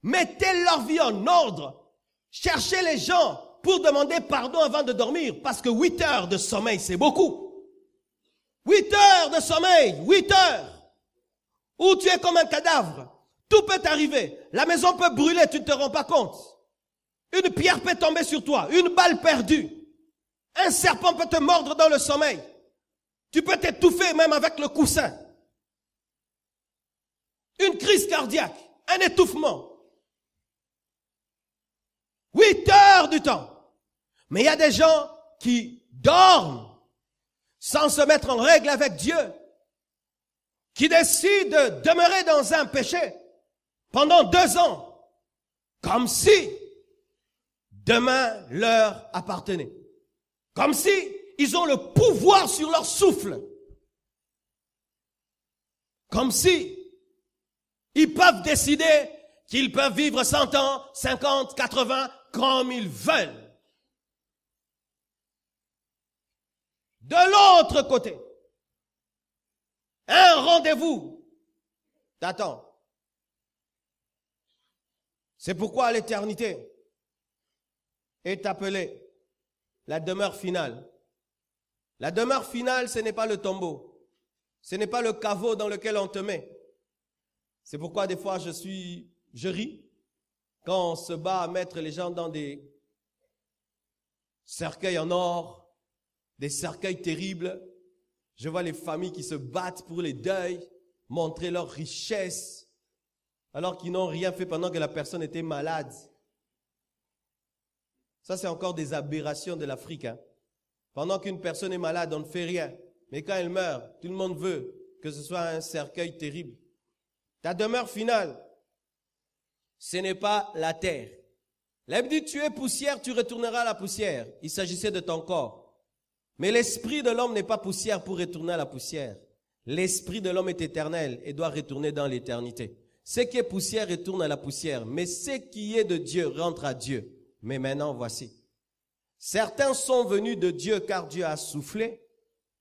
mettez leur vie en ordre. Cherchez les gens pour demander pardon avant de dormir, parce que 8 heures de sommeil, c'est beaucoup. 8 heures de sommeil, 8 heures, où tu es comme un cadavre. Tout peut t'arriver. La maison peut brûler, tu ne te rends pas compte. Une pierre peut tomber sur toi, une balle perdue. Un serpent peut te mordre dans le sommeil. Tu peux t'étouffer même avec le coussin. Une crise cardiaque, un étouffement. 8 heures du temps. Mais il y a des gens qui dorment sans se mettre en règle avec Dieu, qui décident de demeurer dans un péché pendant 2 ans, comme si demain leur appartenait. Comme si ils ont le pouvoir sur leur souffle. Comme si ils peuvent décider qu'ils peuvent vivre 100 ans, 50, 80, comme ils veulent. De l'autre côté, un rendez-vous t'attend. C'est pourquoi l'éternité est appelée la demeure finale. La demeure finale, ce n'est pas le tombeau. Ce n'est pas le caveau dans lequel on te met. C'est pourquoi des fois je ris quand on se bat à mettre les gens dans des cercueils en or, des cercueils terribles. Je vois les familles qui se battent pour les deuils, montrer leur richesse, alors qu'ils n'ont rien fait pendant que la personne était malade. Ça, c'est encore des aberrations de l'Afrique. Pendant qu'une personne est malade, on ne fait rien. Mais quand elle meurt, tout le monde veut que ce soit un cercueil terrible. Ta demeure finale, ce n'est pas la terre. La Bible dit, tu es poussière, tu retourneras à la poussière. Il s'agissait de ton corps. Mais l'esprit de l'homme n'est pas poussière pour retourner à la poussière. L'esprit de l'homme est éternel et doit retourner dans l'éternité. Ce qui est poussière retourne à la poussière, mais ce qui est de Dieu rentre à Dieu. Mais maintenant, voici. Certains sont venus de Dieu car Dieu a soufflé,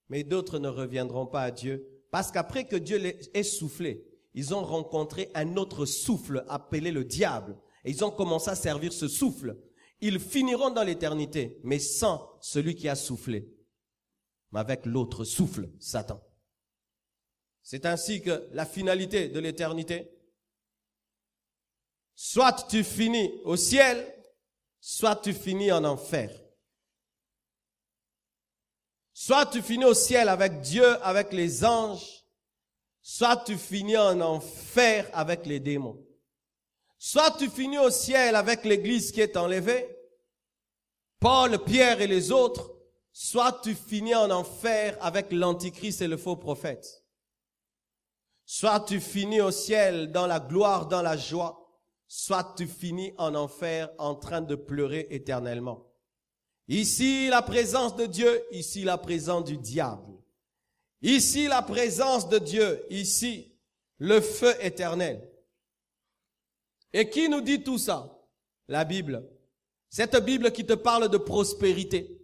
mais d'autres ne reviendront pas à Dieu. Parce qu'après que Dieu les ait soufflé, ils ont rencontré un autre souffle appelé le diable. Et ils ont commencé à servir ce souffle. Ils finiront dans l'éternité, mais sans celui qui a soufflé, mais avec l'autre souffle, Satan. C'est ainsi que la finalité de l'éternité, soit tu finis au ciel, soit tu finis en enfer. Soit tu finis au ciel avec Dieu, avec les anges, soit tu finis en enfer avec les démons. Soit tu finis au ciel avec l'église qui est enlevée, Paul, Pierre et les autres, soit tu finis en enfer avec l'antichrist et le faux prophète. Soit tu finis au ciel dans la gloire, dans la joie, soit tu finis en enfer en train de pleurer éternellement. Ici, la présence de Dieu, ici, la présence du diable. Ici, la présence de Dieu, ici, le feu éternel. Et qui nous dit tout ça? La Bible. Cette Bible qui te parle de prospérité.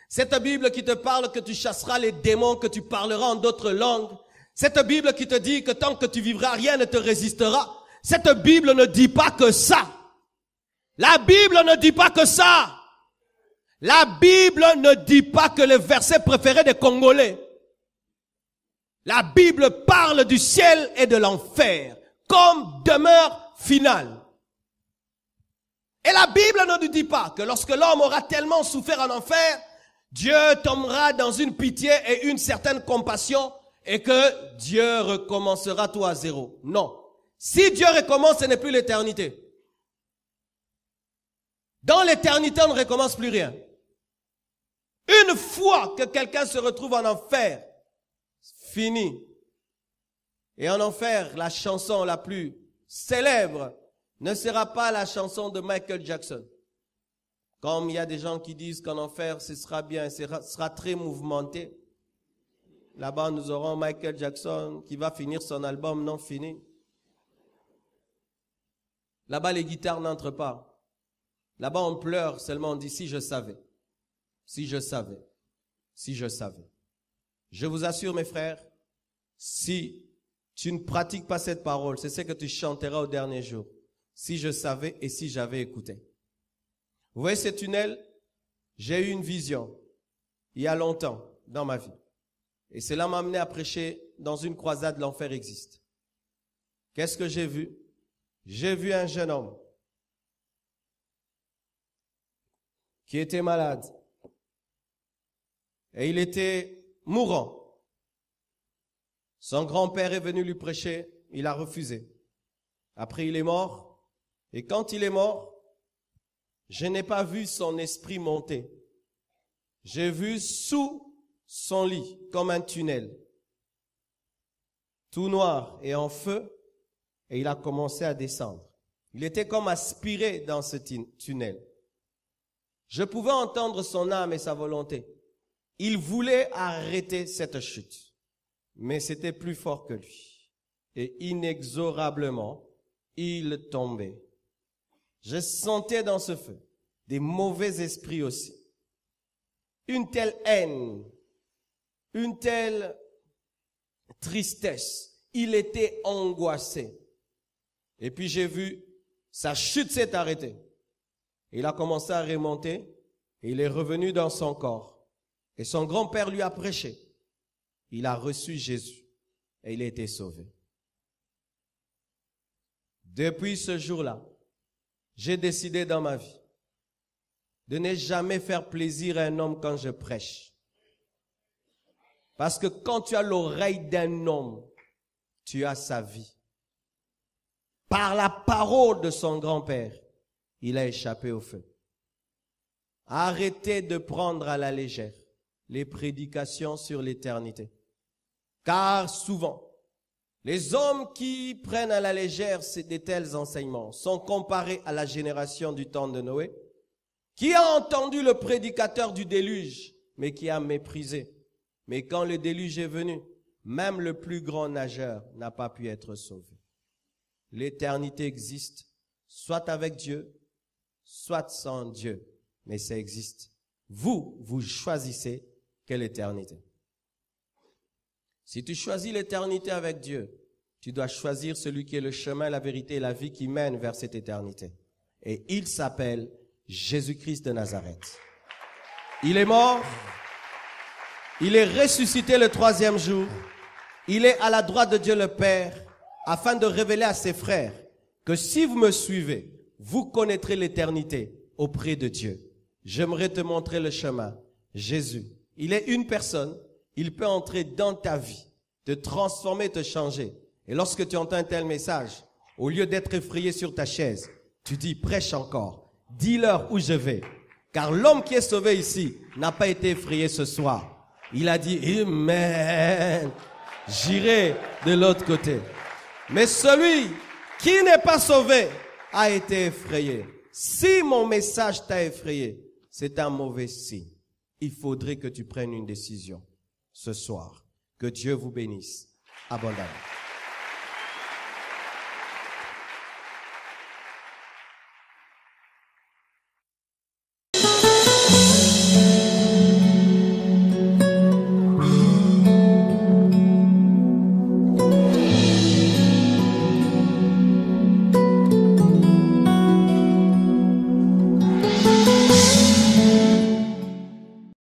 Cette Bible qui te parle que tu chasseras les démons, que tu parleras en d'autres langues. Cette Bible qui te dit que tant que tu vivras, rien ne te résistera. Cette Bible ne dit pas que ça. La Bible ne dit pas que ça. La Bible ne dit pas que le verset préféré des Congolais. La Bible parle du ciel et de l'enfer comme demeure finale. Et la Bible ne nous dit pas que lorsque l'homme aura tellement souffert en enfer, Dieu tombera dans une pitié et une certaine compassion et que Dieu recommencera tout à zéro. Non. Si Dieu recommence, ce n'est plus l'éternité. Dans l'éternité, on ne recommence plus rien. Une fois que quelqu'un se retrouve en enfer, fini. Et en enfer, la chanson la plus célèbre ne sera pas la chanson de Michael Jackson. Comme il y a des gens qui disent qu'en enfer, ce sera bien, ce sera très mouvementé. Là-bas, nous aurons Michael Jackson qui va finir son album non fini. Là-bas, les guitares n'entrent pas. Là-bas, on pleure seulement, on dit si je savais. Si je savais. Si je savais. Je vous assure, mes frères, si tu ne pratiques pas cette parole, c'est ce que tu chanteras au dernier jour. Si je savais et si j'avais écouté. Vous voyez ce tunnel? J'ai eu une vision il y a longtemps dans ma vie. Et cela m'a amené à prêcher dans une croisade, l'enfer existe. Qu'est-ce que j'ai vu? J'ai vu un jeune homme qui était malade. Et il était mourant. Son grand-père est venu lui prêcher, il a refusé. Après, il est mort. Et quand il est mort, je n'ai pas vu son esprit monter. J'ai vu sous son lit, comme un tunnel, tout noir et en feu, et il a commencé à descendre. Il était comme aspiré dans ce tunnel. Je pouvais entendre son âme et sa volonté. Il voulait arrêter cette chute, mais c'était plus fort que lui. Et inexorablement, il tombait. Je sentais dans ce feu des mauvais esprits aussi. Une telle haine, une telle tristesse. Il était angoissé. Et puis j'ai vu, sa chute s'est arrêtée. Il a commencé à remonter et il est revenu dans son corps. Et son grand-père lui a prêché. Il a reçu Jésus et il a été sauvé. Depuis ce jour-là, j'ai décidé dans ma vie de ne jamais faire plaisir à un homme quand je prêche. Parce que quand tu as l'oreille d'un homme, tu as sa vie. Par la parole de son grand-père, il a échappé au feu. Arrêtez de prendre à la légère les prédications sur l'éternité. Car souvent, les hommes qui prennent à la légère de tels enseignements sont comparés à la génération du temps de Noé, qui a entendu le prédicateur du déluge, mais qui a méprisé. Mais quand le déluge est venu, même le plus grand nageur n'a pas pu être sauvé. L'éternité existe, soit avec Dieu, soit sans Dieu, mais ça existe. Vous choisissez quelle éternité. Si tu choisis l'éternité avec Dieu, tu dois choisir celui qui est le chemin, la vérité et la vie qui mène vers cette éternité. Et il s'appelle Jésus-Christ de Nazareth. Il est mort, il est ressuscité le 3e jour, il est à la droite de Dieu le Père, afin de révéler à ses frères que si vous me suivez, vous connaîtrez l'éternité auprès de Dieu. J'aimerais te montrer le chemin. Jésus, il est une personne, il peut entrer dans ta vie, te transformer, te changer. Et lorsque tu entends un tel message, au lieu d'être effrayé sur ta chaise, tu dis, prêche encore, dis-leur où je vais. Car l'homme qui est sauvé ici n'a pas été effrayé ce soir. Il a dit, Amen, j'irai de l'autre côté. Mais celui qui n'est pas sauvé a été effrayé. Si mon message t'a effrayé, c'est un mauvais signe. Il faudrait que tu prennes une décision ce soir. Que Dieu vous bénisse abondamment.